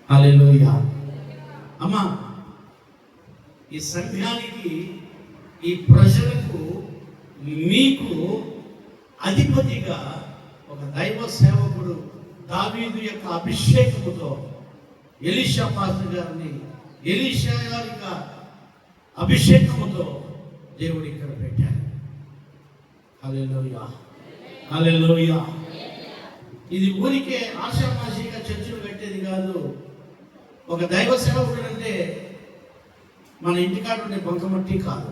హల్లెలూయా. అమ్మా, ఈ సంఘానికి, ఈ ప్రజలకు, మీకు అధిపతిగా ఒక దైవ సేవకుడు దావీదు యొక్క అభిషేకముతో ఎలీషా పాస్టర్ గారిని, ఎలీషా గారి యొక్క అభిషేకముతో దేవుడు ఇక్కడ పెట్టారు. హల్లెలూయా, హల్లెలూయా. ఇది ఊరికే ఆషామాషిగా చర్చలు పెట్టేది కాదు. ఒక దైవ సేవకుడు అంటే మన ఇంటికాడ ఉండే బంకమట్టి కాదు.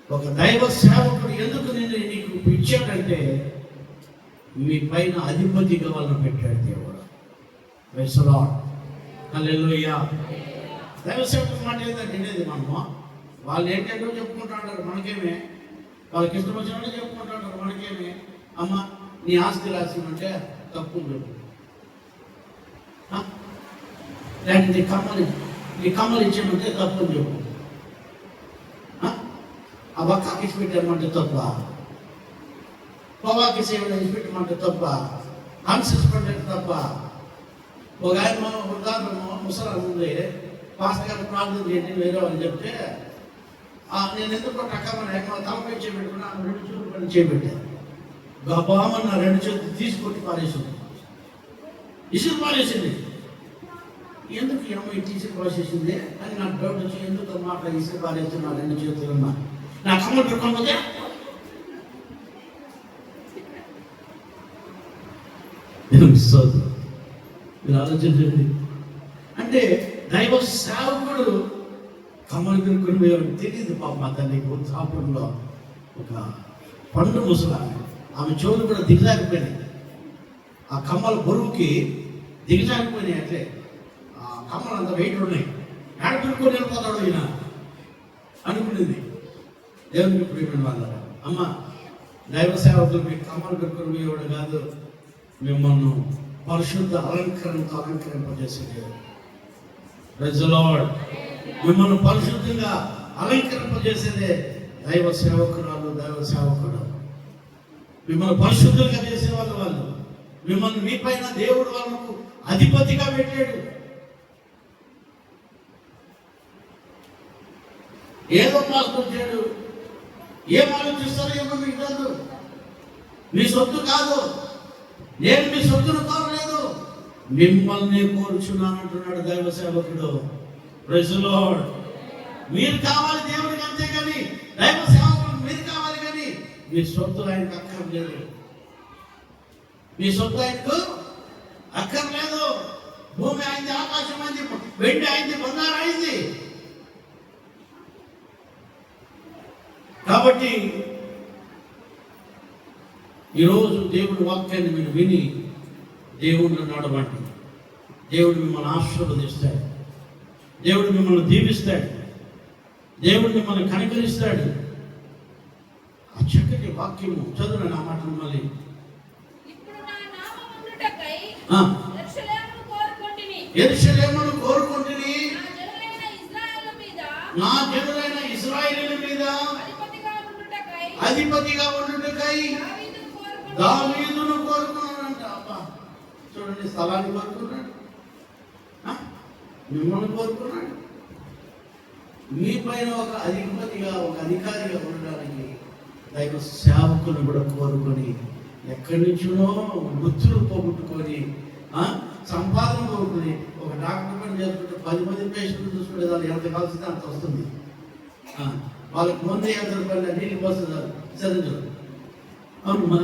ఒక దైవ సేవకుడు ఎందుకు నేను నీకు ఇచ్చాడంటే మీ పైన అధిపతిగా వాళ్ళని పెట్టాడు దేవుడు. Praise the Lord. హల్లెలూయా. దైవ సేవకుడు మాట ఏంటంటే వినేది మనము. వాళ్ళు ఏంటంటో చెప్పుకుంటూ ఉంటారు, మనకేమే. వాళ్ళకి ఇష్టం వచ్చినట్టు చెప్పుకుంటూ ఉంటారు, మనకేమే. అమ్మ, నీ ఆస్తి రాసిమంటే తప్పు లేదు. లేదంటే నీ కమ్మలు ఇచ్చామంటే తప్పు చెప్పు. ఆ ఒక్కకి ఇచ్చి పెట్టామంటే తప్ప, పొగాకి సేవలు ఇచ్చి పెట్టమంటే తప్ప, అన్సస్పెండెడ్ తప్ప. ఒక ఆయన ఉదాహరణ ముసలాం ఉంది, పాస్టర్ గారు ప్రార్థన చేయండి వేరే వాళ్ళు చెప్తే నేను ఎందుకు టక్కమని తలపై చేపెట్టుకున్నా 2 చేతులు పని చేపెట్టాను. గబామని నా 2 చేతులు తీసుకొట్టి పారేసింది, ఇసురు పారేసింది. ఎందుకు ఈ అమ్మాయి తీసుకు పారేసింది అని నాకు డౌట్ వచ్చి, ఎందుకు మాట ఇసురు పారేస్తున్నా 2 చేతులున్నా నా కమ్మలు పెట్టుకోకపోతే మీరు ఆలోచించండి. అంటే దైవ సేవకుడు కమ్మలు పెట్టుకుని వేయడం తెలియదు. పాప మా తల్లి వృద్ధాపంలో ఒక పండు ముసలామె, ఆమె చెవులు కూడా దిగజారిపోయినాయి. ఆ కమ్మల బరువుకి దిగజారిపోయినాయి. అంటే ఆ కమ్మలు అంత వెయిట్ ఉన్నాయి. ఏడ పెట్టుకొని వెళ్ళిపోతాడు ఈయన అనుకునేది. దేవునికి ప్రియమైన వాళ్ళ అమ్మ, దైవ సేవకులు మీకు కమ్మలు పెట్టుకుని వేయవాడు కాదు, మిమ్మల్ని పరిశుద్ధ అలంకరణతో అలంకరింపజేసేది. Praise the Lord. మిమ్మల్ని పరిశుద్ధంగా అలంకరింపజేసేదే దైవ సేవకురాలు, దైవ సేవకుడు. మిమ్మల్ని పరిశుద్ధంగా చేసేవాళ్ళు వాళ్ళు. మిమ్మల్ని మీ పైన దేవుడు వాళ్ళకు అధిపతిగా పెట్టాడు. ఏదో పాసుకొచ్చాడు, ఏం ఆలోచిస్తారో ఏమో మీకు కాదు, మీ సొత్తు కాదు. నేను మీ సొత్తును కోరలేదు, మిమ్మల్ని కోరుచున్నాను అంటున్నాడు దైవ సేవకుడు. Praise the Lord. మీరు కావాలి దేవుడికి, అంతేగాని దైవ సేవకుడు మీరు కావాలి, కానీ మీ సొత్తు ఆయనకు అక్కర్లేదు. మీ సొత్తు ఆయనకు అక్కర్లేదు. భూమి అయింది, ఆకాశం అయింది, వెండి అయింది, బంగారం అయింది. కాబట్టి ఈరోజు దేవుడి వాక్యాన్ని మీరు విని దేవుడిని నడవండి. దేవుడు మిమ్మల్ని ఆశీర్వదిస్తాడు, దేవుడు మిమ్మల్ని దీవిస్తాడు, దేవుడు మిమ్మల్ని కనికరిస్తాడు. ఆ చక్కటి వాక్యము చదువు నా మాట మళ్ళీ. యెరూషలేమును కోరుకుంటుని, నా జనులైన ఇశ్రాయేలీయుల మీద అధిపతిగా ఉండుటకై దావీదును కోరుకున్నాడంట. అబ్బా చూడండి, స్థలాన్ని కోరుకున్నాడు, మిమ్మల్ని కోరుకున్నాడు. మీ పైన ఒక అధిపతిగా, ఒక అధికారిగా ఉండడానికి దైవ సేవకులను కూడా కోరుకొని, ఎక్కడి నుంచినో వృత్తులు పోగొట్టుకొని, సంపాదన కోరుకుని, ఒక డాక్టర్ పని చేసుకుంటే 10 మంది పేషెంట్లు చూసుకునే వాళ్ళు ఎంత కావాల్సింది అంత వస్తుంది. వాళ్ళకి ముందే 50 రూపాయలు నీళ్ళు పోస్తుంది సరే. అవును,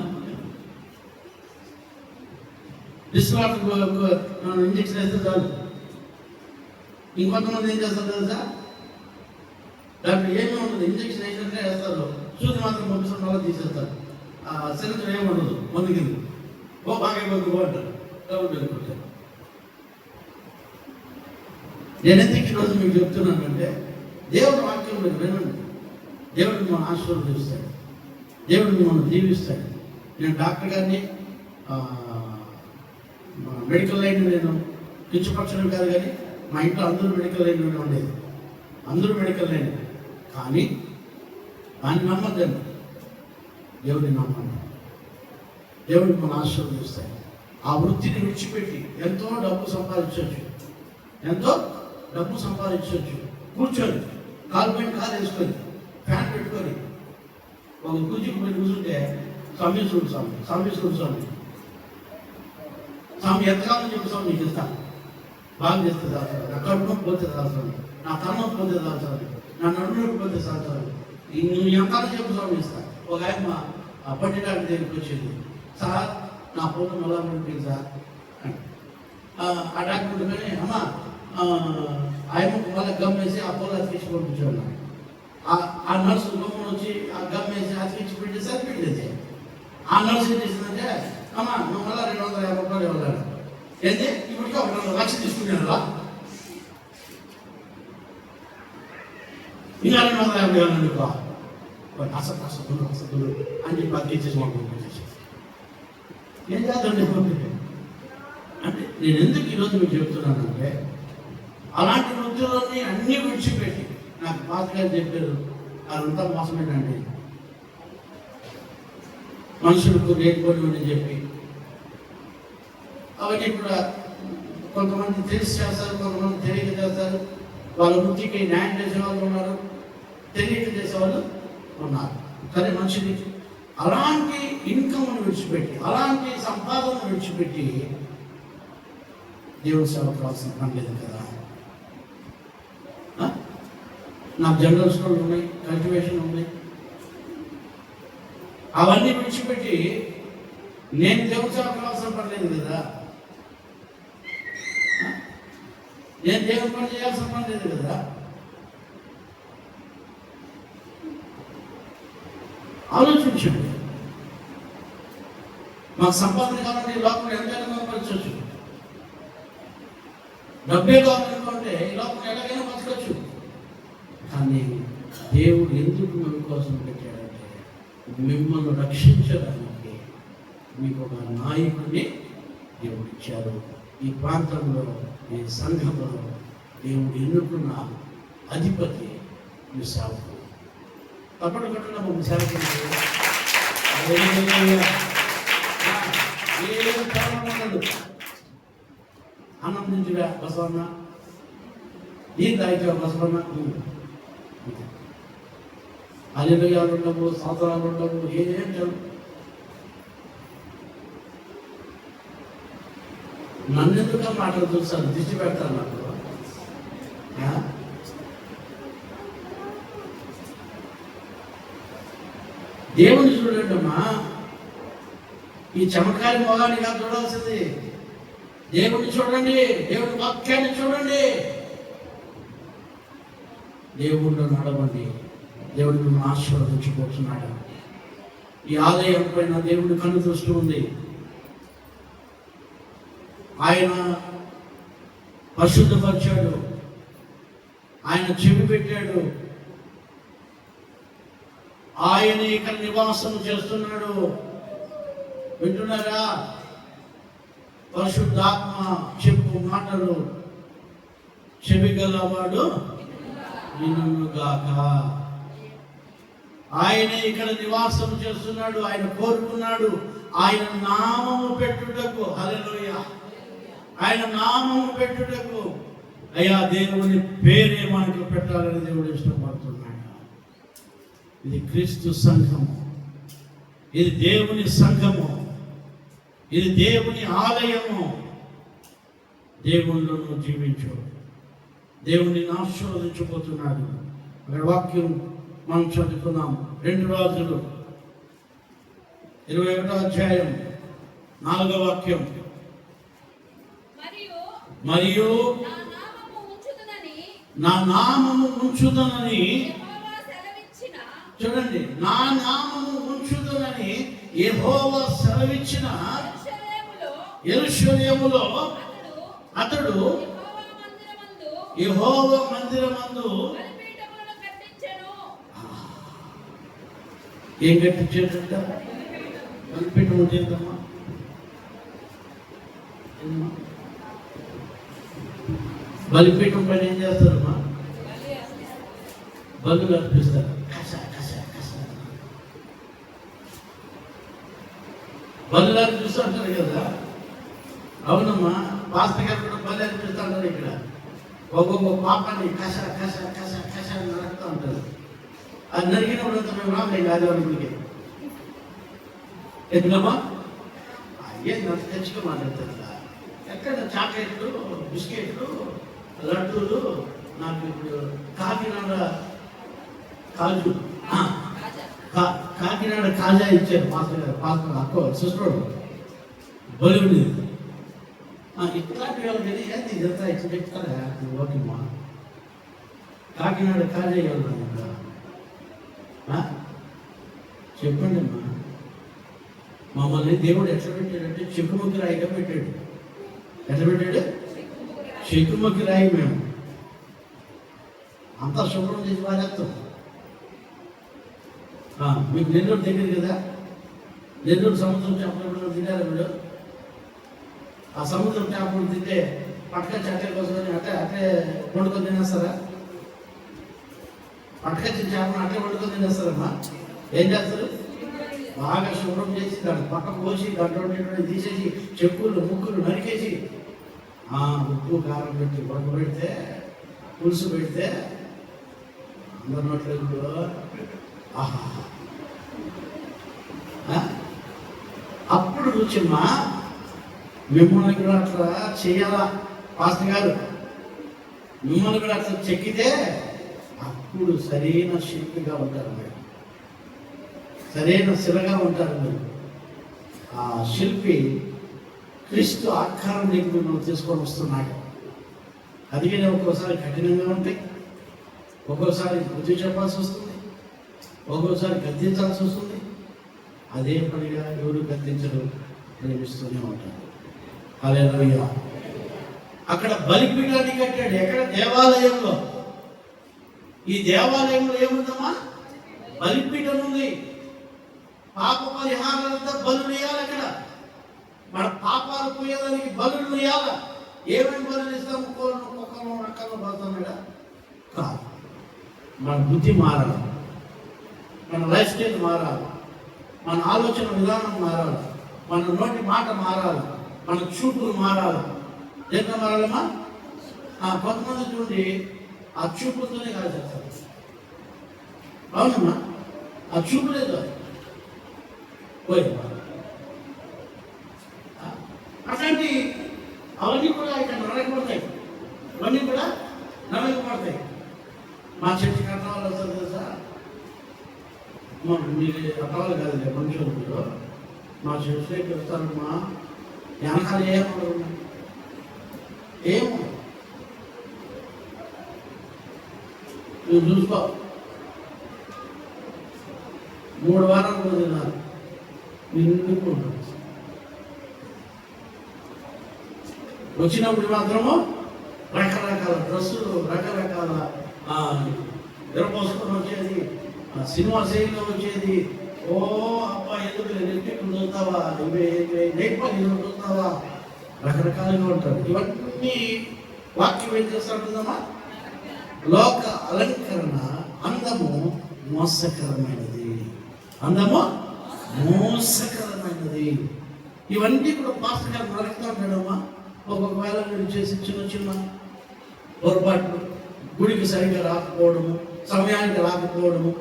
డిస్లాట్ ఇంజక్షన్ వేస్తే చాలు. ఇంకొంతమంది ఏం చేస్తారు తెలుసా, దాంట్లో ఏమీ ఉండదు, ఇంజక్షన్ వేసినట్టే వేస్తారు, సూది మాత్రం పంపిస్తున్న వాళ్ళు తీసేస్తారు. సిలిండర్ ఏమి ఉండదు, మందుకి ఓ బాగా మందుకు అంటారు, డబ్బులు పెట్టుకుంటారు. నేను ఎందుకు ఈరోజు మీకు చెప్తున్నానంటే, దేవుడి వాక్యం మీరు వినండి. దేవుడు మిమ్మల్ని ఆశీర్వదిస్తాడు, దేవుడు మిమ్మల్ని దీవిస్తాడు. నేను డాక్టర్ గారిని మెడికల్ లైన్ నేను పిచ్చిపక్షులు కాదు, కానీ మా ఇంట్లో అందరూ మెడికల్ లైన్లోనే ఉండేది, అందరూ మెడికల్ లైన్. కానీ దాన్ని నమ్మద్దండి, దేవుడిని నమ్మండి. దేవుడు మిమ్మల్ని ఆశీర్వదిస్తాడు. ఆ వృత్తిని విడిచిపెట్టి ఎంతో డబ్బు సంపాదించవచ్చు, ఎంతో డబ్బు సంపాదించవచ్చు. కూర్చొని కాలు పైన కాలు వేసుకొని ఫ్యాన్ పెట్టుకొని ఒక కూర్చుని పోయి కూర్చుంటే సమీసుడు స్వామి ఎంతకాలం చెప్పు స్వామి నీకు ఇస్తాను, బాగా చేస్తే దాల్చాలి, నా కడుపు పోతే దాల్చాలి, నా తలం పోతే దాల్చాలి, నా నడుములోకి పోతే దాల్చాలి, నువ్వు ఎంతకాలం చెప్పు స్వామి ఇస్తాను. ఒక ఆయన పట్టి డాక్టర్ దగ్గరికి వచ్చింది, సార్ నా పోత మళ్ళా పడిపోయింది సార్. ఆ డాక్టర్ ఉంటుందని అమ్మా ఆయనకు మళ్ళీ గమ్ వేసి ఆ పోలు అతికించి పంపించాడు. ఆ నర్సు గమ్మున వచ్చి ఆ గమ్ వేసి అతికించి పెట్టి సరిపెట్టేది. ఆ నర్సు ఏం చేసిందంటే, అమ్మా నువ్వు మళ్ళీ 250 రూపాయలు ఇవ్వాలి, ఏంటి ఇప్పటికీ 1 లక్ష తీసుకున్నాను, ఇంకా 250 ఇవ్వాలండి అసలు అని చెప్పి అతికించేసి పంపించేసి ఏం చేద్దండి. అంటే నేను ఎందుకు ఈరోజు మీకు చెప్తున్నానంటే, అలాంటి వృత్తులన్నీ అన్నీ విడిచిపెట్టి, నాకు పాస్టర్ చెప్పారు అదంతా మోసమేనండి, మనుషులకు లేకపోయినని చెప్పి అవన్నీ కూడా కొంతమంది తెలిసి చేస్తారు, కొంతమంది తెలియక చేస్తారు. వాళ్ళ వృత్తికి న్యాయం చేసే వాళ్ళు ఉన్నారు, తెలియక చేసేవాళ్ళు ఉన్నారు. కానీ మనిషిని అలాంటి ఇన్కమ్ను విడిచిపెట్టి, అలాంటి సంపాదనను విడిచిపెట్టి దేవుడు సేవ కావాల్సిన పని లేదు కదా. నాకు జనరల్ స్టోర్లు ఉన్నాయి, కల్టివేషన్ ఉన్నాయి, అవన్నీ విడిచిపెట్టి నేను దేవుడు సేవ కావాల్సిన పని లేదు కదా, నేను దేవుడి పని చేయాల్సిన పని లేదు కదా. ఆలోచించండి. మాకు సంపాదన కావాలంటే ఈ లోపల ఎంతైనా పంపించవచ్చు, డబ్బే కావాలనుకుంటే ఈ లోపల ఎలాగైనా పంచుకోవచ్చు. కానీ దేవుడు ఎందుకు మన కోసం పెట్టాడంటే, మిమ్మల్ని రక్షించడానికి మీకు ఒక నాయకుడిని దేవుడు ఇచ్చారు. ఈ ప్రాంతంలో, ఈ సంఘంలో దేవుడు ఎన్నుకున్న అధిపతి మీ సేవకుడు. తప్పటి కట్టున ఒక సేవకుడు ఏం కారణం ఉండదు. ఆనందించుగా బసవన్న, ఈ దాయిగా బసవన్న, అలిబయాలు ఉండవు, సంవత్సరాలు ఉండవు, ఏం నన్ను ఎందుకు మాటలు చూస్తాను, దిష్టి పెడతాను నాకు. దేవుని చూడండి అమ్మా, ఈ చమకారి మొగాన్ని కాదు చూడాల్సింది, దేవుడిని చూడండి, దేవుడి వాక్యాన్ని చూడండి, దేవుడిలో నడవండి. దేవుడు మిమ్మల్ని ఆశీర్వదించబోతున్నాడు. ఈ ఆలయం పైన దేవుడి కన్ను దృష్టి ఉంది. ఆయన పరిశుద్ధపరిచాడు, ఆయన చెవి పెట్టాడు, ఆయన ఇక్కడ నివాసం చేస్తున్నాడు. వింటున్నారా? పరిశుద్ధాత్మ చెప్పు మాటలు చెవి గలవాడు వినుగాక. ఆయన ఇక్కడ నివాసం చేస్తున్నాడు. ఆయన కోరుకున్నాడు ఆయన నామము పెట్టుటకు. హల్లెలూయా! ఆయన నామము పెట్టుటకు. అయ్యా, దేవుని పేరే మనకు పెట్టాలని దేవుడు ఇష్టపడుతున్నాడు. ఇది క్రీస్తు సంఘము, ఇది దేవుని సంఘము, ఇది దేవుని ఆలయము. దేవునిలో జీవించు, దేవుని ఆశీర్వదించబోతున్నాడు. అక్కడ వాక్యం మనం చదువుకున్నాం. 2 రాజులు 21వ అధ్యాయం 4వ వాక్యం. మరియు నా నామము ఉంచుదనని, చూడండి, నా నామము ఉంచుదనని యెహోవా సెలవిచ్చిన యెరూషలేములో అతడు యెహోవా మందిరమందు ఏం కట్టించేటంట? బలిపీఠం ఉంటుందమ్మా. బలిపీఠం పైన ఏం చేస్తారమ్మా? బలు అర్పిస్తారు. బలు అర్పిస్తూ అంటారు కదా. అవునమ్మా, పాస్టర్ గారు కూడా బలి అర్పిస్తూ అంటారు. ఇక్కడ ఒక్కొక్క పాపాన్ని కష కష కష కష నరుకుతూ ఉంటారు. అది నరికినప్పుడు అంతా మేము రాము ఆదివారికి. ఎందుకమ్మా? ఏం నాకు తెచ్చుకో మాట్లాడతారు. ఎక్కడ చాక్లెట్లు, బిస్కెట్లు, లడ్డూలు. నాకు ఇప్పుడు కాకినాడ కాజు, కాకినాడ కాజా ఇచ్చారు పాస్టర్ గారు. పాస్టర్ అక్కో సిస్టర్ బలి ఉండేది. ఇట్లాంటి వాళ్ళకి ఏంటి ఇదంతా ఇట్లా చెప్తారా? ఓకేమ్మా, కాకినాడ కాజా ఇవ్వాలి. చెప్పండి అమ్మా, మమ్మల్ని దేవుడు ఎట్లా పెట్టాడంటే చెక్కుముక్కి రాయిగా పెట్టాడు. ఎట్లా పెట్టాడు? చెక్కుముక్కి రాయి. మేము అంతా శుభ్రం చేసి బాధేస్తాం. మీకు నెల్లూరు దగ్గర కదా, నెల్లూరు సముద్రం చేపలు తింటారు మీరు. ఆ సముద్రం చేపలు తింటే పట్టుకొచ్చి అట్టే కోసం అట్టే వండుకొని తినేస్తారా? పట్టుకొచ్చిన చేపలు అట్టే వండుకొని తినేస్తారమ్మా. ఏం చేస్తారు? బాగా శుభ్రం చేసి దాన్ని పక్క పోసి దాంట్లో తీసేసి చెక్కులు ముక్కులు నరికేసి ఉప్పు కారం పెట్టి పెడితే పులుసు పెడితే అందరి నోట్లో ఆహా, అప్పుడు రుచిమ్మా. మిమ్మల్ని కూడా అట్లా చేయాలా పాస్టర్ గారు? మిమ్మల్ని కూడా అట్లా చెక్కితే అప్పుడు సరైన శిల్పిగా ఉంటారు మీరు, సరైన శిలగా ఉంటారు మీరు. ఆ శిల్పి క్రీస్తు ఆకారం నీకు నువ్వు తీసుకొని వస్తున్నాడు. అందుకనే ఒక్కోసారి కఠినంగా ఉంటాయి, ఒక్కోసారి బుద్ధి చెప్పాల్సి వస్తుంది, ఒక్కోసారి గద్దించాల్సి వస్తుంది. అదే పనిగా ఎవరు గద్దించరు, ప్రేమిస్తూనే ఉంటారు. హల్లెలూయా! అక్కడ బలిపీఠాన్ని కట్టాడు. ఎక్కడ? దేవాలయంలో. ఈ దేవాలయంలో ఏముందమ్మా? బలిపీఠం ఉంది. పాప పరిహారాలంతా బలు వేయాలి. అక్కడ మన పాపాలు పోయేదానికి బలు వేయాలి. ఏమేమి బలు ఇస్తాము? కుక్కలు రకాలు బలుతాడా? కాదు. మన బుద్ధి మారాలి, మన లైఫ్ స్టైల్ మారాలి, మన ఆలోచన విధానం మారాలి, మన నోటి మాట మారాలి, మన చూపులు మారాలి. ఎంత మారాలమ్మా? కొంతమంది చూడండి ఆ చూపులతోనే కాదు చేస్తారు. అవునమ్మా, ఆ చూపు లేదు పోయి. అట్లాంటి మీరు అర్థాలు కాదు మనుషులు మీరు మా చర్చలోకి వస్తారమ్మా వెనకాల ఏమో నువ్వు చూసుకో 3 వారాలు వదిలినారు నిన్నుకుంటారు. వచ్చినప్పుడు మాత్రము రకరకాల డ్రెస్సులు, రకరకాల ఎరపోసుకొని వచ్చేది, సినిమా శైలిలో వచ్చేది. ఓ అబ్బా ఎందుకు నెట్టికి చూస్తావా, లేకపోతే చూస్తావా, రకరకాలుగా ఉంటారు. ఇవన్నీ వాక్యం ఏం చేస్తుంటుందమ్మా? లోక అలంకరణ అందము మోసకరమైనది, అందము మోసకరమైనది. ఇవన్నీ కూడా పాస్టర్ గారు నడుపుతూ ఉంటాడమ్మా. ఒక్కొక్కవేళ మీరు చేసి చిన్న చిన్న పొరపాట్లు, గుడికి సరిగ్గా రాకపోవడము, సమయానికి రాకపోవడము,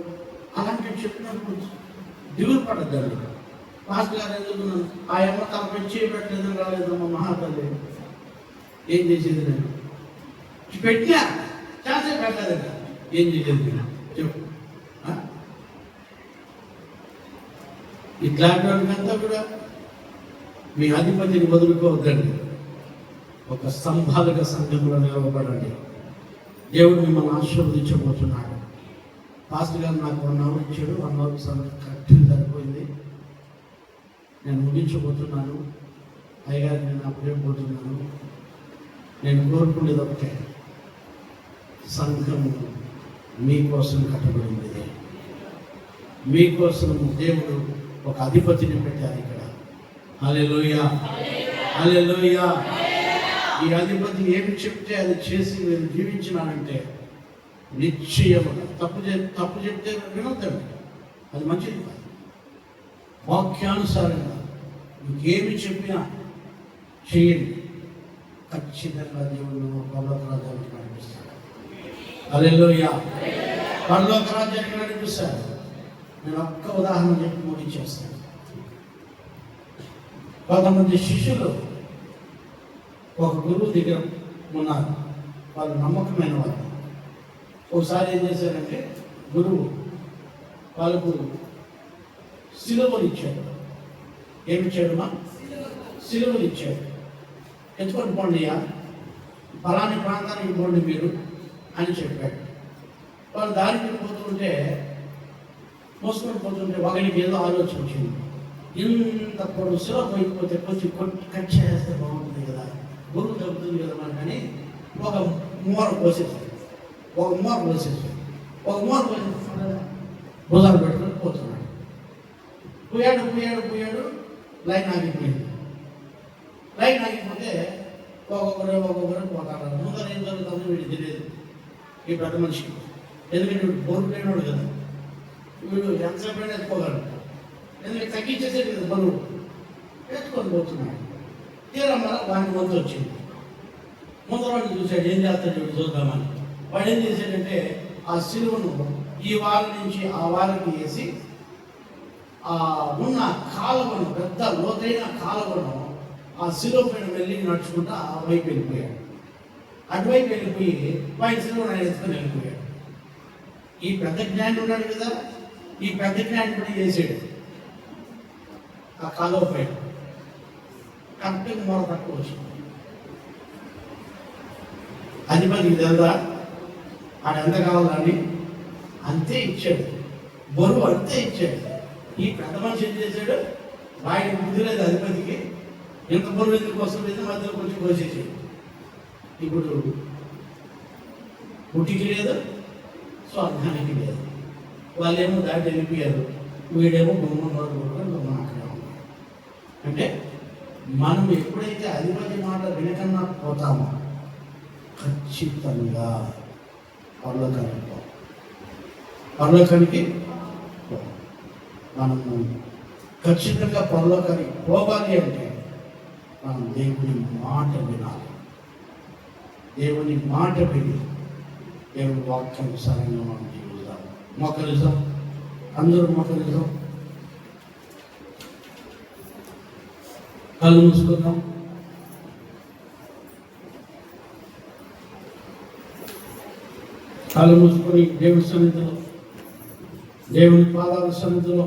అలాంటివి చెప్పినప్పుడు దిగులు పడద్దండి. పాస్టర్ గారు ఎందుకు ఆ అమ్మ తన పెంచి పెట్టలేదని రాలేదమ్మా మహాతల్లి, ఏం చేసేది నేను పెట్టినా ఛాన్సే పెట్టలేదంట, ఏం చేసేది నేను చెప్పు. ఇట్లాంటి వాళ్ళకంతా కూడా మీ అధిపతిని వదులుకోవద్దండి. ఒక స్తంభాలుగా సంఘంలో నిలవబడండి. దేవుడు మిమ్మల్ని ఆశీర్వదించబోతున్నాడు. పాస్టర్ గారు నాకు 1 అవర్ ఇచ్చాడు. 1 అవర్ కరెక్ట్గా సరిపోయింది. నేను ముగించబోతున్నాను. అయ్యగారు నేను అప్పలేకపోతున్నాను. నేను కోరుకునేది ఒకటే, సంఘము మీకోసం కట్టబడింది. మీకోసం దేవుడు ఒక అధిపతిని పెట్టారు ఇక్కడ. హల్లెలూయా, హల్లెలూయా. ఈ అధిపతి ఏమి చెప్తే అది చేసి మీరు జీవించినానంటే నిశ్చయముగా తప్పు చెప్తే వినొద్దండి, అది మంచిది కాదు. వాక్యానుసారంగా మీకేమి చెప్పినా చేయండి. ఖచ్చితంగా దేవుడు పరలోక రాజ్యానికి నడిపిస్తాడు. హల్లెలూయా, పరలోక రాజ్యానికి నడిపిస్తాడు. నేను ఒక్క ఉదాహరణ చెప్పి ముగించేస్తాను. కొంతమంది శిష్యులు ఒక గురువు దగ్గర ఉన్నారు. వాళ్ళు నమ్మకమైన వాళ్ళు. ఒకసారి ఏం చేశారంటే గురువు వాళ్ళకు సిలువలు ఇచ్చాడు. ఏమిచ్చాడు? సిలువలు ఇచ్చాడు. ఎత్తుకొని పోండి, ఫలాని ప్రాంతానికి పోండి మీరు అని చెప్పాడు. వాళ్ళు దారికి పోతుంటే, మోసుకొని పోతుంటే ఒకరికి ఏదో ఆలోచన వచ్చింది. ఇంత పొడుగు సిలువ పోయిపోతే కొంచెం కట్ చేస్తే బాగుంటుంది కదా, గురువు తగ్గుతుంది కదా మనకని ఒక మూర పోసేసాడు. ఒక మూర పోసేసి భుజాలు పెట్టుకొని పోతున్నాడు. పోయాడు లైన్ ఆగిపోయింది. లైన్ ఆగిపోతే ఒక్కొక్కరు పోతాడు. ముందర ఏం జరుగుతుందో వీడు తెలియదు ఈ పెద్ద మనిషికి. ఎందుకంటే వీడు బరువు లేనివాడు కదా, వీడు ఎంతసేపు అయినా ఎత్తుకోగలడు. ఎందుకంటే తగ్గించేసేది కదా బరువు, ఎత్తుకొని పోతున్నాడు. తీరా మన వాడిని వంతు వచ్చింది. ముందర వాడిని చూశాడు, ఏం చేస్తాడు వీడు చూద్దామని. వాడు ఏం చేశాడంటే ఆ సిలువను ఈ వారం నుంచి ఆ వారికి వేసి ఆ ఉన్న కాలువను, పెద్ద లోతైన కాలువను ఆ సిలువ పైన వెళ్ళి నడుచుకుంటూ ఆ వైపు వెళ్ళిపోయాడు. అటువైపు వెళ్ళిపోయి వాడి సిలువను ఆయన ఎత్తుకొని వెళ్ళిపోయాడు. ఈ పెద్ద జ్ఞాని ఉన్నాడు కదా, ఈ పెద్ద జ్ఞాని కూడా వేసాడు ఆ కాలువ పైన. కరెక్ట్గా మూల పట్టుకు వచ్చింది. అధిపతికి తెలుదా ఆడు ఎంత కావాలని అంతే ఇచ్చాడు, బరువు అంతే ఇచ్చాడు. ఈ పెద్ద మనిషి ఏం చేశాడు, వాడికి బుద్ధి లేదు అధిపతికి, ఎంత బరువు ఎందుకు వస్తుంది, మధ్యలో కొంచెం కోసేసి. ఇప్పుడు పుట్టికి లేదు, స్వర్గానికి లేదు. వాళ్ళేమో దాటి వెళ్ళిపోయారు, వీడేమో బొమ్మ అక్కడే ఉన్నాడు. అంటే మనం ఎప్పుడైతే అధిపతి మాట వినకన్నా పోతామో ఖచ్చితంగా పరలోకానికి మనము ఖచ్చితంగా పరలోకానికి పోవాలి అంటే మనం దేవుని మాట వినాలి. దేవుని మాట విని దేవుని వాక్యానుసారంగా మనం జీవిస్తాం. మొక్కలిజం, అందరూ మొక్కలిజం. కళ్ళు మూసుకుందాం. కళ్ళు మూసుకొని దేవుని సన్నిధిలో, దేవుని పాదాల సన్నిధిలో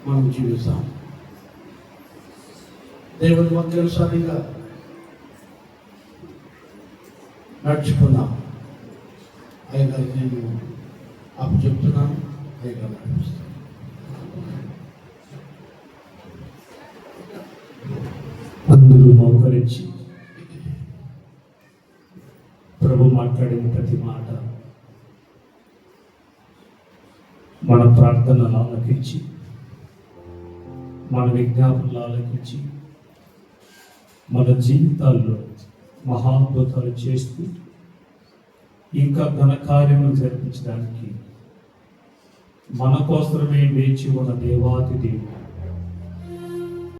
మనం జీవిస్తాం. దేవుని వాక్యానుసారంగా నడుచుకుందాం. అయ్యగారికి నేను అప్పు చెప్తున్నాను. అయ్యగారు నడిపిస్తాను. అందరూ మోకరించి ప్రభు మాట్లాడిన ప్రతి మాట మన ప్రార్థనలు ఆలకించి, మన విజ్ఞాపనలు ఆలకించి, మన జీవితాల్లో మహాద్భుతాలు చేస్తూ ఇంకా ఘనకార్యములు జరిపించడానికి మన కోసమే వేచి ఉన్న దేవాతి దేవుడు